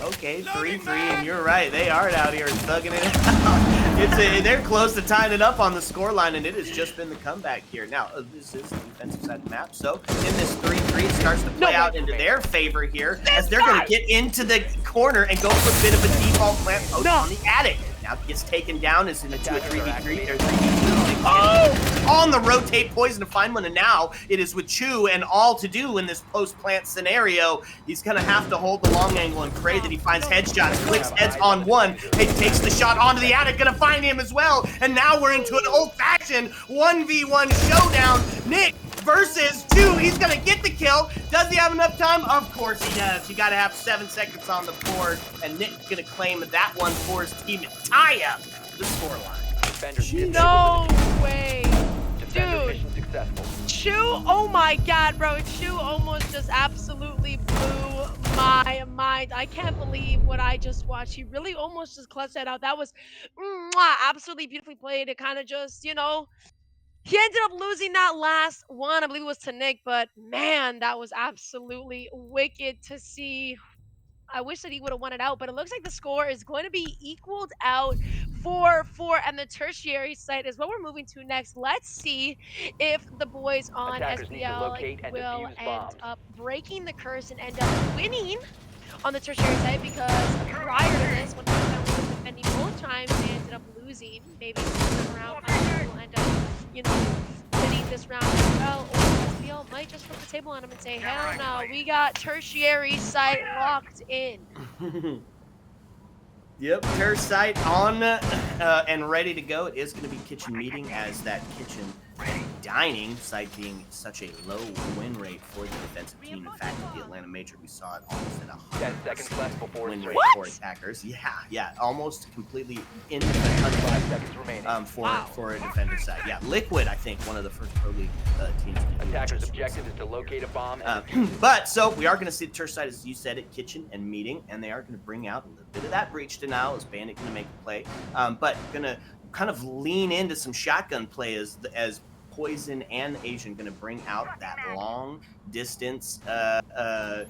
Okay, 3-3, and you're right. They are out here thugging it out. They're close to tying it up on the scoreline, and it has just been the comeback here. Now, this is the defensive side of the map, so in this 3-3, it starts to play out into their favor here, as they're going to get into the corner and go for a bit of a default plant post on the attic. Now it gets taken down, is into a 3v3 or 3v2. On the rotate, poison to find one, and now it is with Chu and all to do in this post-plant scenario. He's gonna have to hold the long angle and pray that he finds headshots, clicks heads on one, he takes the shot onto the attic, gonna find him as well, and now we're into an old-fashioned 1v1 showdown. Nick versus Chu, he's gonna get the kill. Does he have enough time? Of course he does. You gotta have 7 seconds on the board, and Nick's gonna claim that one for his team and tie up the scoreline. No way. Dude, Chu, oh my god, bro. Chu almost just absolutely blew my mind. I can't believe what I just watched. He really almost just clutched that out. That was absolutely beautifully played. It kind of just, you know, he ended up losing that last one. I believe it was to Nick, but man, that was absolutely wicked to see. I wish that he would have won it out, but it looks like the score is going to be equaled out 4-4, and the tertiary site is what we're moving to next. Let's see if the boys on SBL will end up breaking the curse and end up winning on the tertiary site, because prior to this, when we were defending both times, they ended up losing. Maybe this round will end up, you know, winning this round as well, or SBL might just flip the table on them and say, hell no, we got tertiary site locked in. Yep, ter site on and ready to go. It is going to be kitchen meeting, as that kitchen Dining, side being such a low win rate for the defensive team. In fact, at the Atlanta Major, we saw it almost at 10 seconds left before win rate what? for attackers. Yeah, almost completely in the 5 seconds remaining. for a defender side. Yeah, Liquid, I think, one of the first pro league teams. To do Attackers' just objective is to locate a bomb. but so we are going to see the Turf side, as you said, at kitchen and meeting, and they are going to bring out a little bit of that breach denial. Is Bandit going to make a play? But going to kind of lean into some shotgun play as Poison and Asian going to bring out that long distance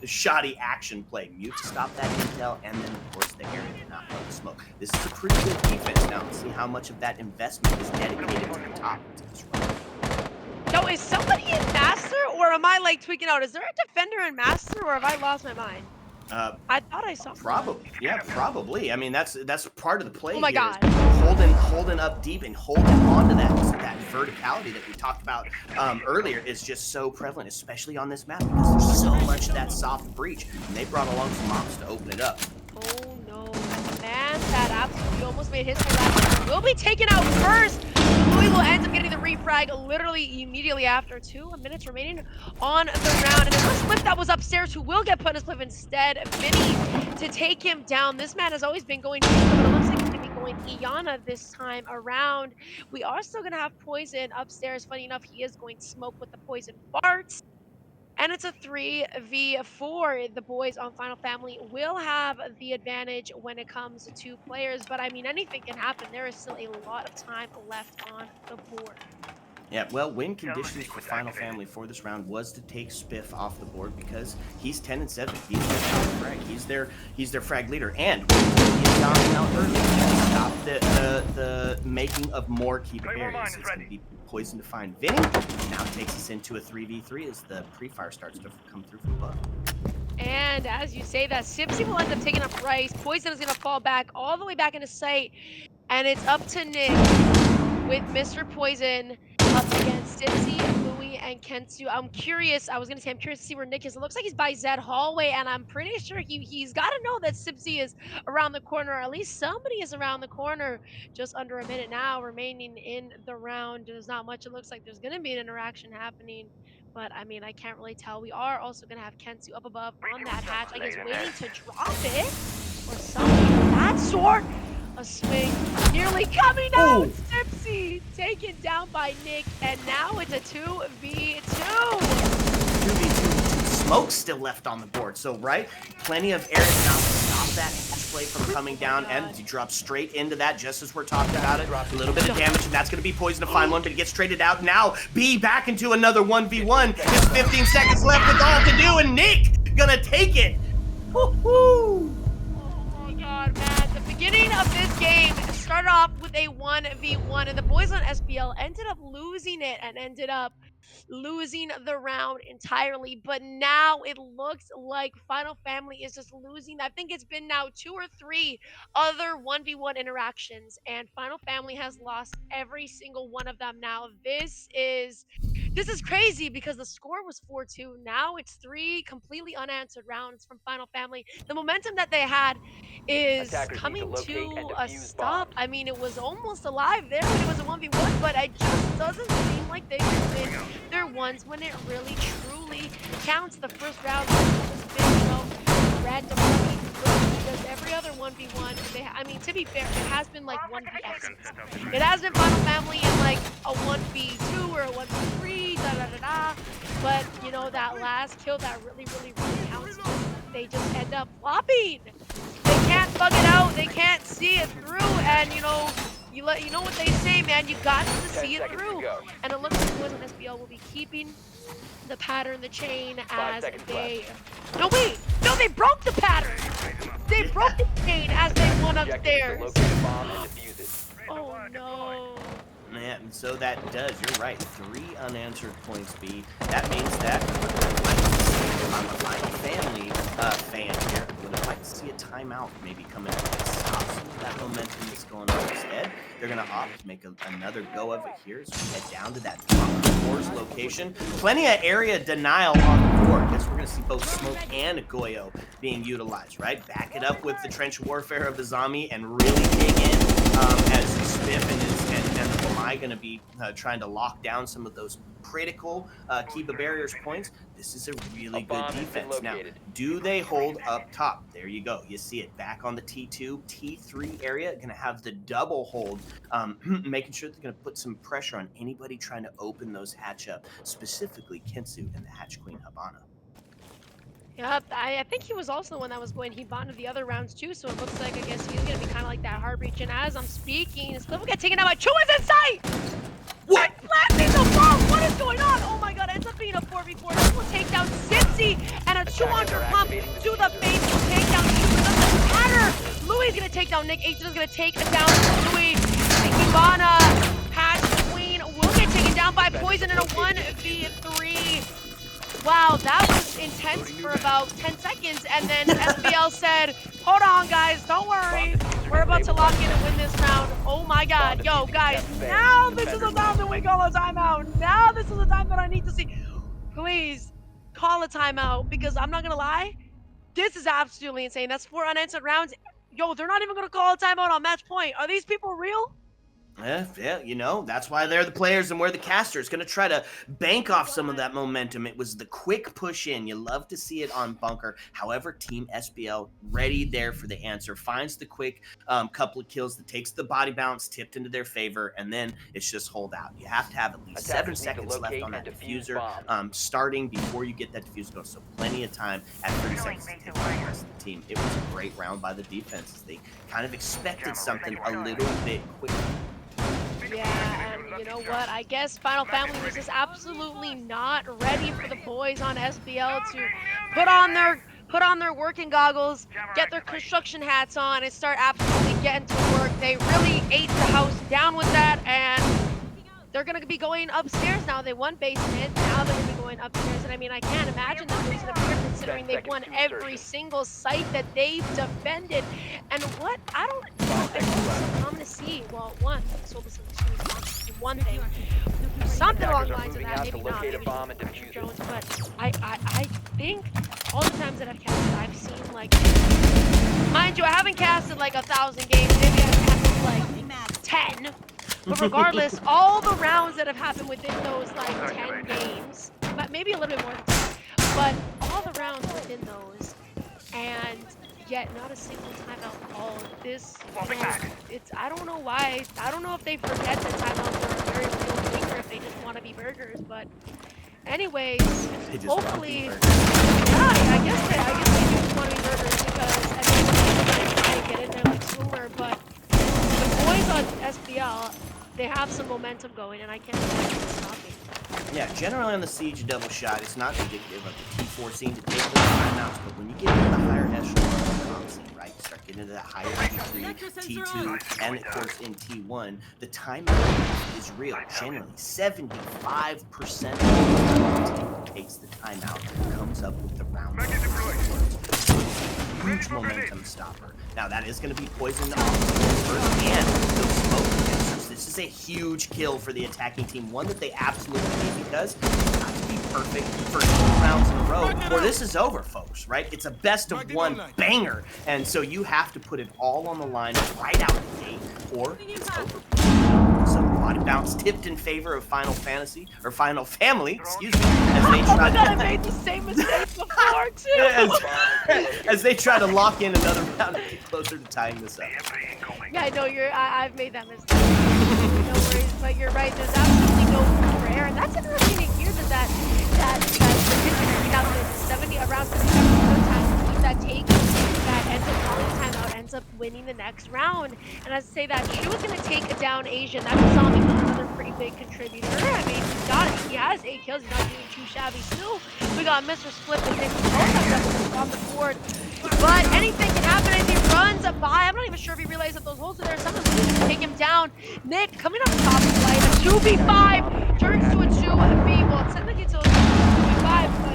shoddy action play. Mute to stop that intel, and then of course the area did not know the smoke. This is a pretty good defense. Now let's see how much of that investment is dedicated to the top of this run. So is somebody in Master, or am I like tweaking out? Is there a defender in Master, or have I lost my mind? I thought I saw. Probably, yeah, probably. I mean, that's part of the play. Oh my here God. is holding up deep and holding on to that verticality that we talked about earlier is just so prevalent, especially on this map, because there's so much that soft breach, and they brought along some mobs to open it up. Oh no, man, that absolutely almost made history last time. Will be taken out first. Louisville ends up getting the refrag literally immediately after. 2 minutes remaining on the round. And it was Spliff that was upstairs who will get put in Spliff instead. Vinny to take him down. This man has always been going to, but it looks like he's going to be going Iana this time around. We are still going to have Poison upstairs. Funny enough, he is going smoke with the Poison farts. And it's a 3v4. The boys on Final Family will have the advantage when it comes to players. But I mean, anything can happen. There is still a lot of time left on the board. Yeah, well, win conditions for Final Family for this round was to take Spiff off the board because he's 10-7. He's their frag. He's their frag leader, and he's down out early. He stopped the making of more keeper areas. It's going to be Poison to find Vinny. Now takes us into a 3v3 as the pre-fire starts to come through from above. And as you say that, Sipsy will end up taking up Rice. Poison is going to fall back all the way back into sight, and it's up to Nick with Mr. Poison up against Sipsy, Louie, and Kensu. I'm curious to see where Nick is. It looks like he's by Zed Hallway, and I'm pretty sure he's got to know that Sipsy is around the corner, or at least somebody is around the corner. Just under a minute now remaining in the round. There's not much. It looks like there's going to be an interaction happening, but I mean, I can't really tell. We are also going to have Kensu up above on that hatch, I guess, waiting to drop it, or something of that sort. A swing nearly coming out. Sipsy taken down by Nick, and now it's a 2v2. 2v2. Smoke still left on the board, so right, plenty of air now to stop that play from coming down, and he drops straight into that just as we're talking about it. A little bit of damage, and that's going to be Poison to find one, but he gets traded out. Now B back into another 1v1. Just 15 seconds left with all to do, and Nick gonna take it. Woo-hoo! Oh my God, man. The beginning of this game started off with a 1v1, and the boys on SBL ended up losing it and ended up losing the round entirely. But now it looks like Final Family is just losing. I think it's been now 2 or 3 other 1v1 interactions, and Final Family has lost every single one of them. Now this is crazy because the score was 4-2. Now it's 3 completely unanswered rounds from Final Family. The momentum that they had is coming to a stop. I mean, it was almost alive there when it was a 1v1, but it just doesn't seem like they can win their ones when it really truly counts. The first round has been, you know, random because every other 1v1, I mean, to be fair, it has been like 1vx. It has been Final Family in like a 1v2 or a 1v3, but you know, that last kill that really counts, they just end up flopping. They can't bug it out, they can't see it through, and you know what they say, man, you got to see it through. And it looks like the boys on SBL will be keeping the pattern, the chain, as they... No, wait! No, they broke the pattern! They broke the chain as they won upstairs! Oh, no. Yeah, and so that does, you're right, 3 unanswered points, B. That means that I'm a Final Family fan here. Would have liked to see a timeout maybe coming up to stop some of that momentum that's going on. Instead, they're going to opt to make another go of it here as we head down to that fours location. Plenty of area denial on the board. Guess we're going to see both Smoke and Goyo being utilized, right? Back it up with the trench warfare of the zombie and really dig in as Spiff and and the Lamai going to be trying to lock down some of those critical Kiba barriers points. This is a really good defense. Now, do they hold up top? There you go. You see it back on the T2, T3 area. Going to have the double hold, making sure they're going to put some pressure on anybody trying to open those hatch up, specifically Kensu and the Hatch Queen Habana. Yep, I think he was also the one that was going Hibana the other rounds too, so it looks like I guess he's gonna be kind of like that hard breach. And as I'm speaking, his clip will get taken out by Chu is in sight! What? Blasting the bomb! What is going on? Oh my god, it ends up being a 4v4. This will take down Cincy, and a 200 pump to the face will take down Chu. It doesn't matter! Louis is gonna take down Nick. H is gonna take down Louis. Hibana, Hatch Queen will get taken down by Poison in a 1v3. Wow, that was intense for about 10 seconds, and then SBL said, hold on, guys, don't worry. We're about to lock in and win this round. Oh my god, yo, guys, now this is the time that we call a timeout. Now this is the time that I need to see. Please, call a timeout, because I'm not gonna lie, this is absolutely insane. That's 4 unanswered rounds. Yo, they're not even gonna call a timeout on match point. Are these people real? Yeah, you know, that's why they're the players and we're the casters. Going to try to bank off some of that momentum. It was the quick push in. You love to see it on Bunker. However, Team SBL ready there for the answer. Finds the quick couple of kills that takes the body bounce tipped into their favor, and then it's just hold out. You have to have at least 7 seconds left on that diffuser starting before you get that diffuser going. So plenty of time at 30 seconds to take on the rest of the team. It was a great round by the defense as they kind of expected something a little bit quicker. Yeah, and you know what? I guess Final Family was just absolutely not ready for the boys on SBL to put on their working goggles, get their construction hats on, and start absolutely getting to work. They really ate the house down with that, and they're gonna be going upstairs now. They won basement, now they're gonna be going upstairs, and I mean, I can't imagine them losing up here considering they've won every single site that they've defended. And what? I don't know. I'm gonna see. Well, one one thing, something along the lines of that. Maybe not. Maybe not Jones, but I think all the times that I've casted, I've seen like, mind you, I haven't casted like 1,000 games. Maybe I've casted like 10. But regardless, all the rounds that have happened within those like 10 games, but maybe a little bit more than 10, but all the rounds within those, and yet not a single timeout called. This, you know, it's, I don't know why. I don't know if they forget that timeouts are a very real thing or if they just want to be burgers, but anyways, hopefully, yeah, I guess they do want to be burgers because I mean, I get in there like Swimmer, but the boys on SBL, they have some momentum going, and I can't imagine stopping. Yeah, generally on the Siege double shot, it's not indicative of the T4 scene to take those timeouts, but when you get into the higher echelon of the comp scene, right, you start getting into that higher T3, T2, and of course in T1, the timeout is real. Generally, 75% of the team takes the timeout, comes up with the round. Huge momentum stopper. Now that is going to be poisoned off first, and those smoke detectors. This is a huge kill for the attacking team, one that they absolutely need because it's got to be perfect for 2 rounds in a row, or this is over, folks, right? It's a best of 1 banger, and so you have to put it all on the line right out the gate, or it's over. So body bounce tipped in favor of Final Fantasy, or Final Family, excuse me, as they try to... I made the same mistake before, too! as they try to lock in another round and get closer to tying this up. Yeah, I know I've made that mistake. No worries, but you're right. There's absolutely no room for error, and that's interesting to hear that statistic, now the 70 around 70% of the time that take that ends up calling timeout ends up winning the next round. And as I say that, Shu is going to take down Asian. That's a zombie, another pretty big contributor. I mean, he's got it. He has 8 kills. He's not doing too shabby. Still, we got Mr. Split and Nick both on the board. But anything can happen as he runs by. I'm not even sure if he realized that those holes are there. Someone's going to take him down. Nick coming up top of the line. A 2v5 turns to a 2v. Well, it's technically to a 2v5, but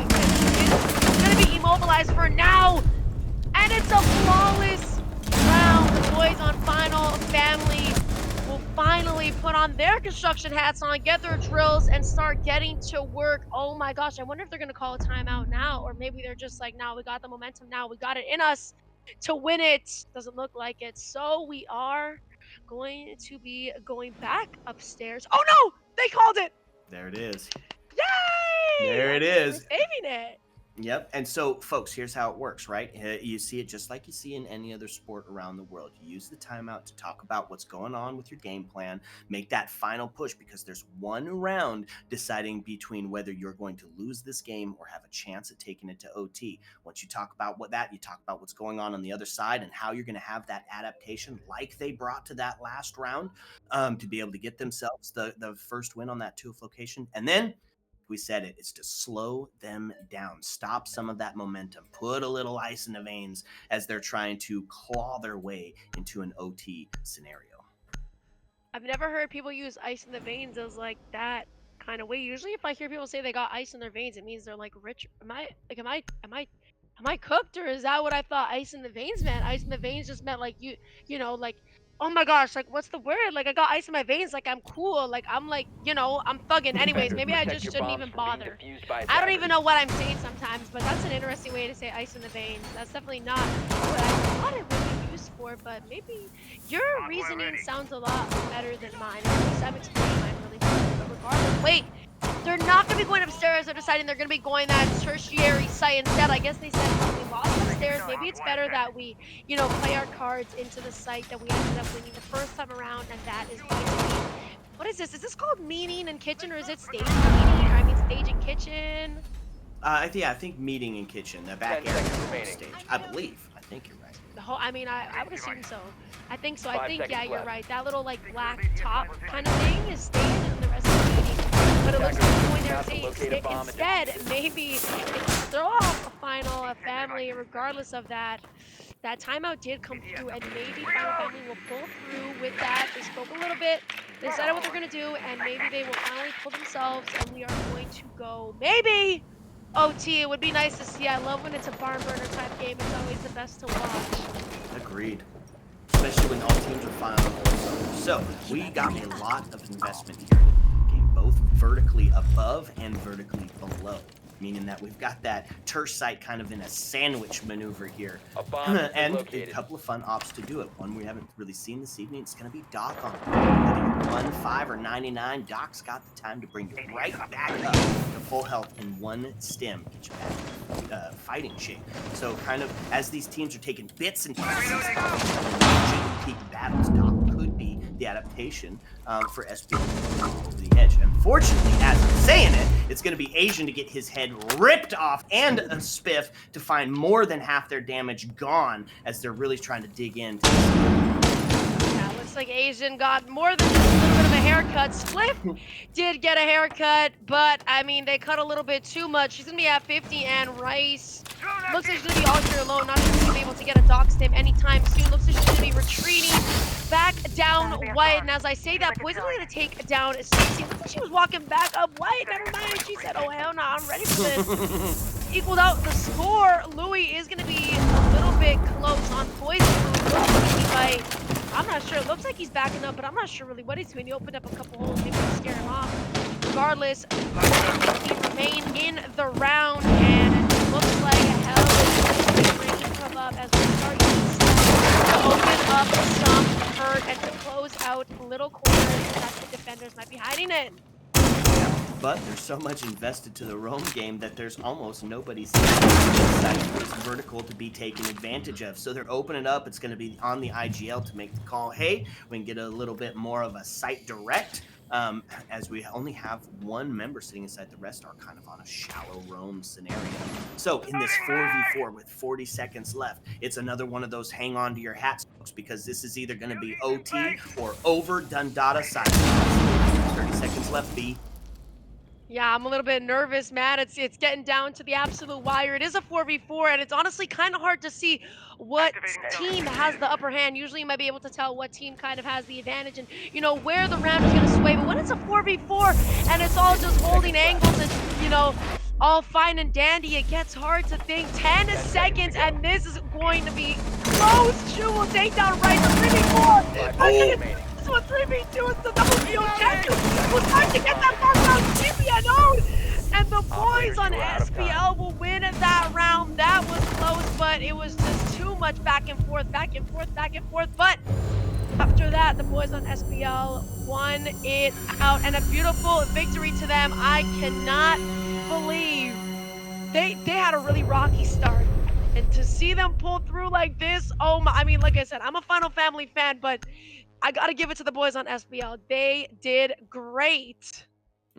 it's going to be immobilized for now. And it's a flawless round. The boys on Final Family will finally put on their construction hats on, get their drills, and start getting to work. Oh my gosh, I wonder if they're going to call a timeout now, or maybe they're just like, now we got the momentum now. We got it in us to win it. Doesn't look like it. So we are going to be going back upstairs. Oh no! They called it! There it is. Yay! There it We're is. saving it. Yep. And so, folks, here's how it works, right? You see it just like you see in any other sport around the world. You use the timeout to talk about what's going on with your game plan, make that final push, because there's one round deciding between whether you're going to lose this game or have a chance at taking it to OT. Once you talk about you talk about what's going on the other side and how you're going to have that adaptation like they brought to that last round to be able to get themselves the first win on that 2F location. And then we said it's to slow them down, stop some of that momentum, put a little ice in the veins as they're trying to claw their way into an OT scenario. I've never heard people use ice in the veins as like that kind of way. Usually if I hear people say they got ice in their veins, it means they're like rich. Am I cooked, or is that what I thought ice in the veins meant? Ice in the veins just meant like you know, like, oh my gosh, like what's the word? Like I got ice in my veins, like I'm cool, like I'm like, you know, I'm thugging. Anyways, maybe I just shouldn't even bother. I don't even know what I'm saying sometimes, but that's an interesting way to say ice in the veins. That's definitely not what I thought it would be used for, but maybe your reasoning sounds a lot better than mine. At least I'm explaining mine really well, but regardless. Wait, they're not going to be going upstairs. They're deciding they're going to be going that tertiary site instead. I guess they said we lost upstairs. Maybe it's better that we, you know, play our cards into the site that we ended up winning the first time around, and that is going to be, what is this? Is this called meeting and kitchen, or is it stage meeting? I mean stage and kitchen? I think meeting and kitchen, the back area of the stage. I believe. I think you're right. The whole, I mean, I would assume so. I think so. I think, yeah, you're right. That little, like, black top kind of thing is stage, and the rest is meeting. But it looks like we're going there instead, maybe it's throw off a family, regardless of that. That timeout did come through, and maybe Final Family will pull through with that. They spoke a little bit, they decided what they're going to do, and maybe they will finally pull themselves, and we are going to go, maybe, OT. It would be nice to see. I love when it's a barn burner type game. It's always the best to watch. Agreed. Especially when all teams are firing on all cylinders. So we got a lot of investment here in the game, both vertically above and vertically below. Meaning that we've got that terse site kind of in a sandwich maneuver here. And a couple of fun ops to do it. One we haven't really seen this evening. It's going to be Doc on it. 1-5 or 99. Doc's got the time to bring you right back up to full health in one stim. Get you back fighting shape. So kind of as these teams are taking bits and pieces of peak battles, Doc could be the adaptation for SBL over the edge. Unfortunately, as I'm saying it, it's going to be Asian to get his head ripped off and a spiff to find more than half their damage gone as they're really trying to dig in. Yeah, looks like Asian got more than just a little bit of a haircut. Spliff did get a haircut, but I mean, they cut a little bit too much. She's going to be at 50, and Rice looks like she's going to be all here alone. Not sure if she's going to be able to get a dock stim anytime soon. Looks like she's going to be retreating back down White, and as I say that, Poison going to take down Stacey. Looks like she was walking back up White. Never mind. She said, oh, hell no, I'm ready for this. Equaled out the score. Louis is going to be a little bit close on Poison. I'm not sure. It looks like he's backing up, but I'm not sure really what he's doing. He opened up a couple holes, maybe to scare him off. Regardless, he remained in the round, and it looks like hell is going to come up as we start to open up some hurt and to close out little corners that the defenders might be hiding in. But there's so much invested to the roam game that there's almost nobody inside this vertical to be taken advantage of. So they're opening up. It's going to be on the IGL to make the call. Hey, we can get a little bit more of a site direct. As we only have one member sitting inside, the rest are kind of on a shallow roam scenario. So in this 4v4 with 40 seconds left, it's another one of those hang on to your hats, folks, because this is either going to be OT or over Dundada side. 30 seconds left, B. Yeah, I'm a little bit nervous, man. It's getting down to the absolute wire. It is a 4v4, and it's honestly kind of hard to see what team has the upper hand. Usually you might be able to tell what team kind of has the advantage and, you know, where the round is going to sway. But when it's a 4v4 and it's all just holding angles and, you know, all fine and dandy, it gets hard to think. 10 seconds, and this is going to be close. Chu will take down right to 3v4. This one 3v2 is the double field objective. We'll start to get that first round CPNO'd. And the boys on SBL will win that round. That was close, but it was just too much back and forth, back and forth, back and forth. But after that, the boys on SBL won it out, and a beautiful victory to them. I cannot believe they had a really rocky start, and to see them pull through like this, oh my! I mean, like I said, I'm a Final Family fan, but I gotta give it to the boys on SBL. They did great.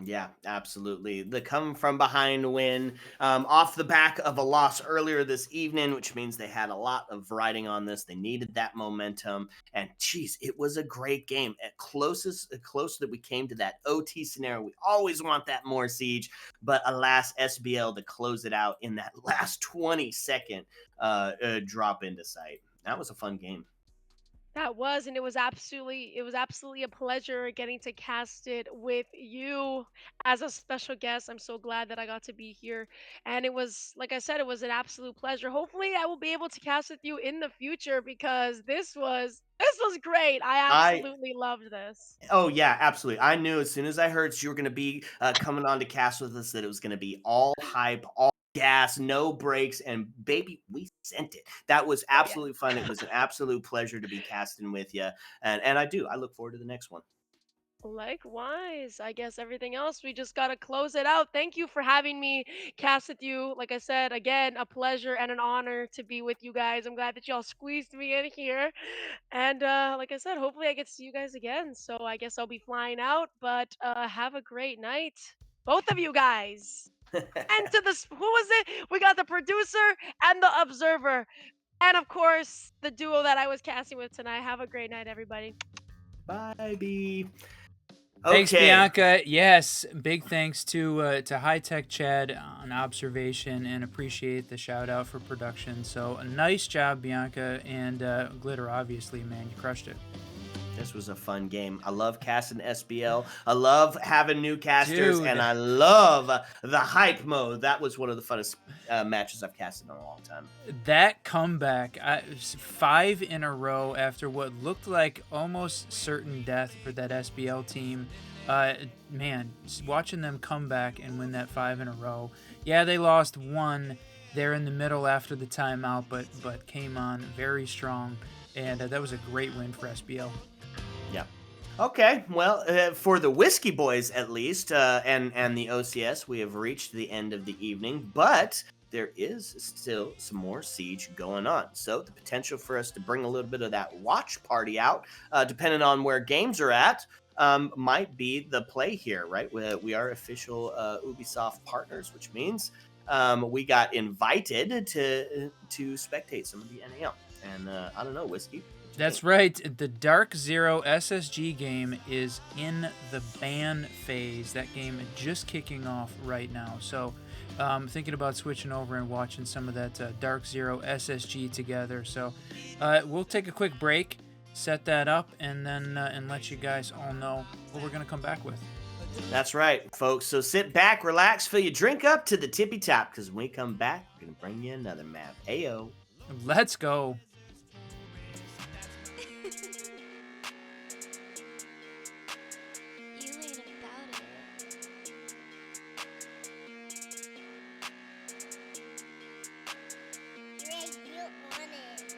Yeah, absolutely. The come from behind win off the back of a loss earlier this evening, which means they had a lot of riding on this. They needed that momentum. And geez, it was a great game. At close that we came to that OT scenario. We always want that more siege, but alas, SBL to close it out in that last 20-second drop into sight. That was a fun game. That was, and it was absolutely a pleasure getting to cast it with you as a special guest. I'm so glad that I got to be here. And it was, like I said, it was an absolute pleasure. Hopefully I will be able to cast with you in the future because this was great. I I absolutely loved this. Oh yeah, absolutely. I knew as soon as I heard you were going to be coming on to cast with us that it was going to be all hype, all gas, no breaks, and baby, we sent it. That was Oh yeah. absolutely fun. It was an absolute pleasure to be casting with you, and I look forward to the next one. Likewise, I guess everything else we just gotta close it out. Thank you for having me cast with you. Like I said, again, a pleasure and an honor to be with you guys. I'm glad that y'all squeezed me in here. And like I said, hopefully I get to see you guys again. So I guess I'll be flying out, but have a great night. Both of you guys. And to this, who was it? We got the producer and the observer. And of course, the duo that I was casting with tonight. Have a great night, everybody. Bye, B. Thanks, Okay. Bianca. Yes, big thanks to High Tech Chad on observation, and appreciate the shout out for production. So a nice job, Bianca, and Glitter. Obviously, man, you crushed it. This was a fun game. I love casting SBL. I love having new casters, Dude. and I love the hype mode. That was one of the funnest matches I've casted in a long time. That comeback, 5 in a row after what looked like almost certain death for that SBL team. Man, watching them come back and win that 5 in a row. Yeah, they lost one there in the middle after the timeout, but came on very strong, and that was a great win for SBL. Yeah. Okay, well, for the Whiskey Boys at least, and the OCS, we have reached the end of the evening, but there is still some more Siege going on. So the potential for us to bring a little bit of that watch party out, depending on where games are at, might be the play here, right? We are official Ubisoft partners, which means we got invited to spectate some of the NAL. And I don't know, Whiskey. That's right. The Dark Zero SSG game is in the ban phase. That game is just kicking off right now. So thinking about switching over and watching some of that Dark Zero SSG together. So we'll take a quick break, set that up, and then and let you guys all know what we're going to come back with. That's right, folks. So sit back, relax, fill your drink up to the tippy top, because when we come back, we're going to bring you another map. Ayo. Let's go. You ain't about it. Greg, you on it.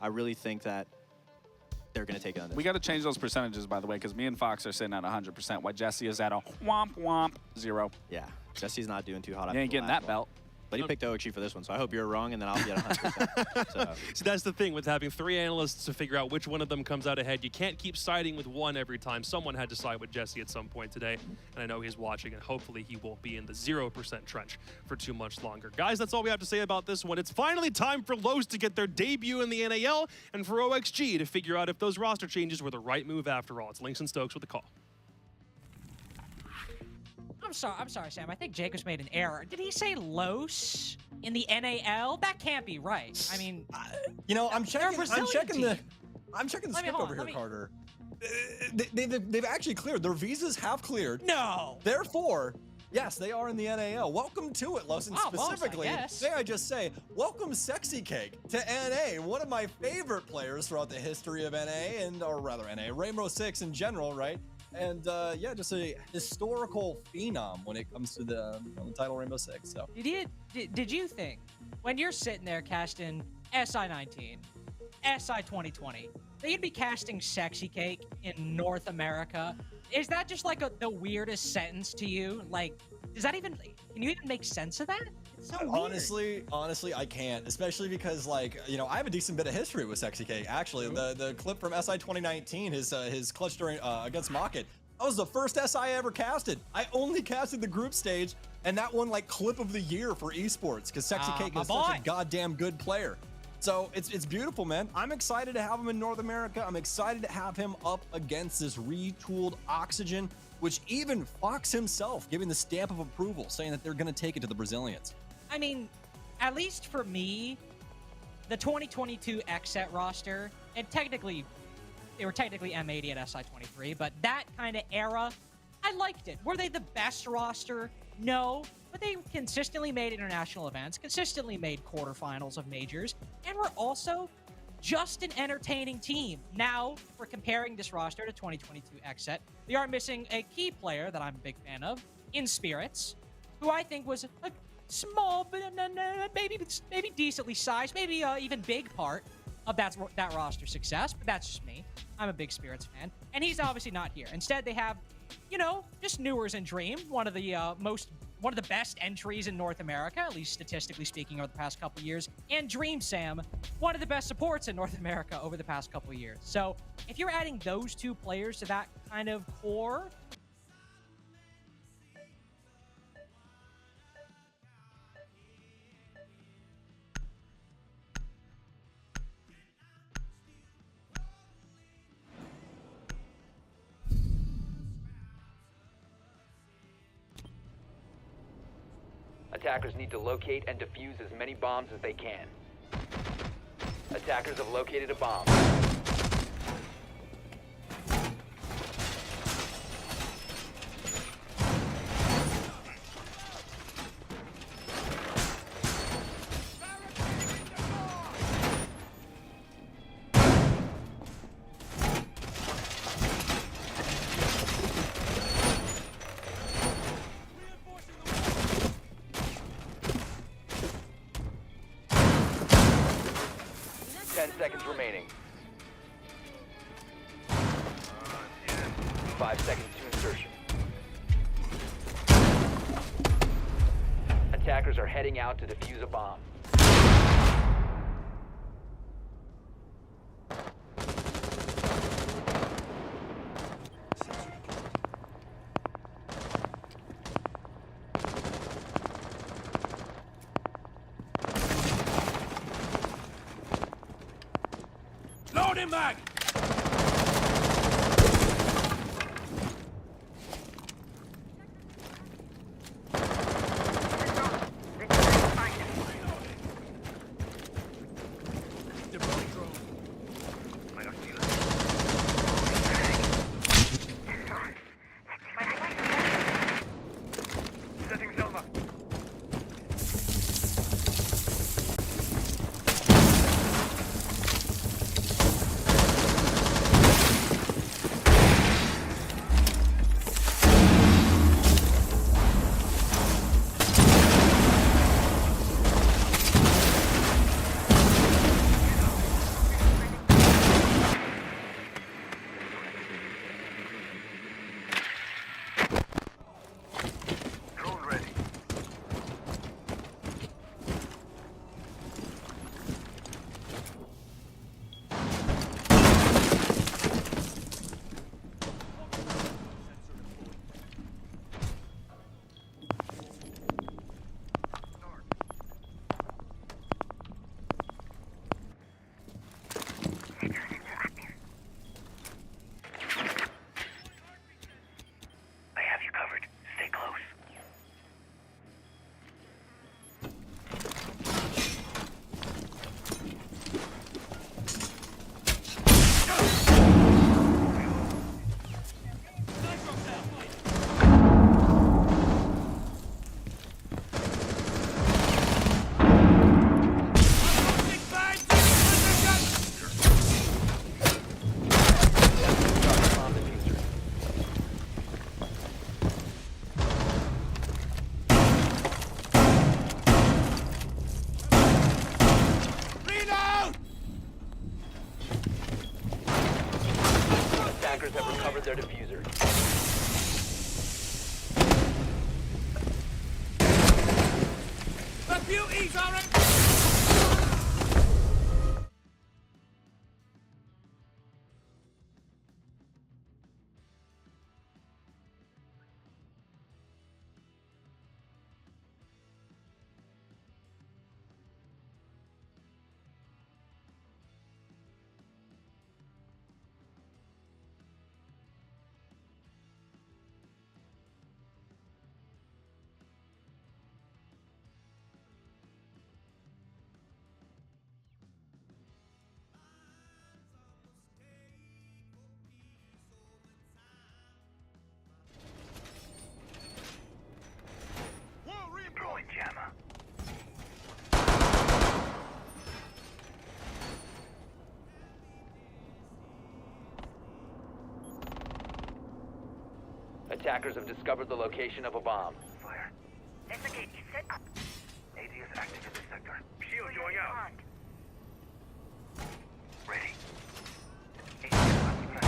I really think that they're going to take it on this. We got to change those percentages, by the way, because me and Fox are sitting at 100%, while Jesse is at a womp womp 0. Yeah, Jesse's not doing too hot. You after ain't the getting last that one. belt. But he picked OG for this one, so I hope you're wrong, and then I'll get 100%. So. See, that's the thing with having 3 analysts to figure out which one of them comes out ahead. You can't keep siding with one every time. Someone had to side with Jesse at some point today, and I know he's watching, and hopefully he won't be in the 0% trench for too much longer. Guys, that's all we have to say about this one. It's finally time for Los to get their debut in the NAL, and for OXG to figure out if those roster changes were the right move after all. It's Links and Stokes with the call. I'm sorry, Sam. I think Jacobs made an error. Did he say Los in the NAL? That can't be right. I mean, you know, I'm checking the script hold over on, here, Carter. They've actually cleared. Their visas have cleared. No. Therefore, yes, they are in the NAL. Welcome to it, Los. And specifically, may I just say, welcome Sexy Cake to NA, one of my favorite players throughout the history of NA, or rather NA, Rainbow Six in general, right? And yeah, just a historical phenom when it comes to the title Rainbow Six. So Did you think when you're sitting there casting SI19, SI 2020, that you'd be casting Sexy Cake in North America? Is that just like the weirdest sentence to you? Like, does that even, can you even make sense of that? It's so weird. Honestly, I can't, especially because, like, you know, I have a decent bit of history with Sexy Cake. Actually, the clip from SI 2019, his clutch during against Mocket, that was the first SI I ever casted. I only casted the group stage, and that won like clip of the year for esports because Sexy Cake is such a goddamn good player. So it's beautiful, man. I'm excited to have him in North America. I'm excited to have him up against this retooled Oxygen, which even Fox himself giving the stamp of approval, saying that they're going to take it to the Brazilians. I mean, at least for me, the 2022 XSET roster, and technically, they were technically M80 at SI23, but that kind of era, I liked it. Were they the best roster? No, but they consistently made international events, consistently made quarterfinals of majors, and were also just an entertaining team. Now, we're comparing this roster to 2022 XSET. They are missing a key player that I'm a big fan of, in Spirits, who I think was a small, but maybe decently sized, maybe even big part of that roster success, but that's just me. I'm a big Spirits fan, and he's obviously not here. Instead, they have, you know, just Newers and Dream, one of the best entries in North America, at least statistically speaking, over the past couple years, and Dream Sam, one of the best supports in North America over the past couple years. So if you're adding those two players to that kind of core, Attackers need to locate and defuse as many bombs as they can. Attackers have located a bomb. Seconds remaining. 5 seconds to insertion. Attackers are heading out to defuse a bomb. Load him back! their diffuser. Attackers have discovered the location of a bomb. Fire. Investigate. Set up. AD is active in this sector. Shield going out. Ready. AD is occupied.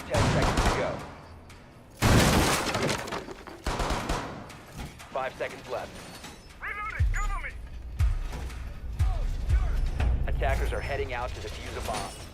10 seconds to go. 5 seconds left. Reloading. Cover me. Attackers are heading out to defuse a bomb.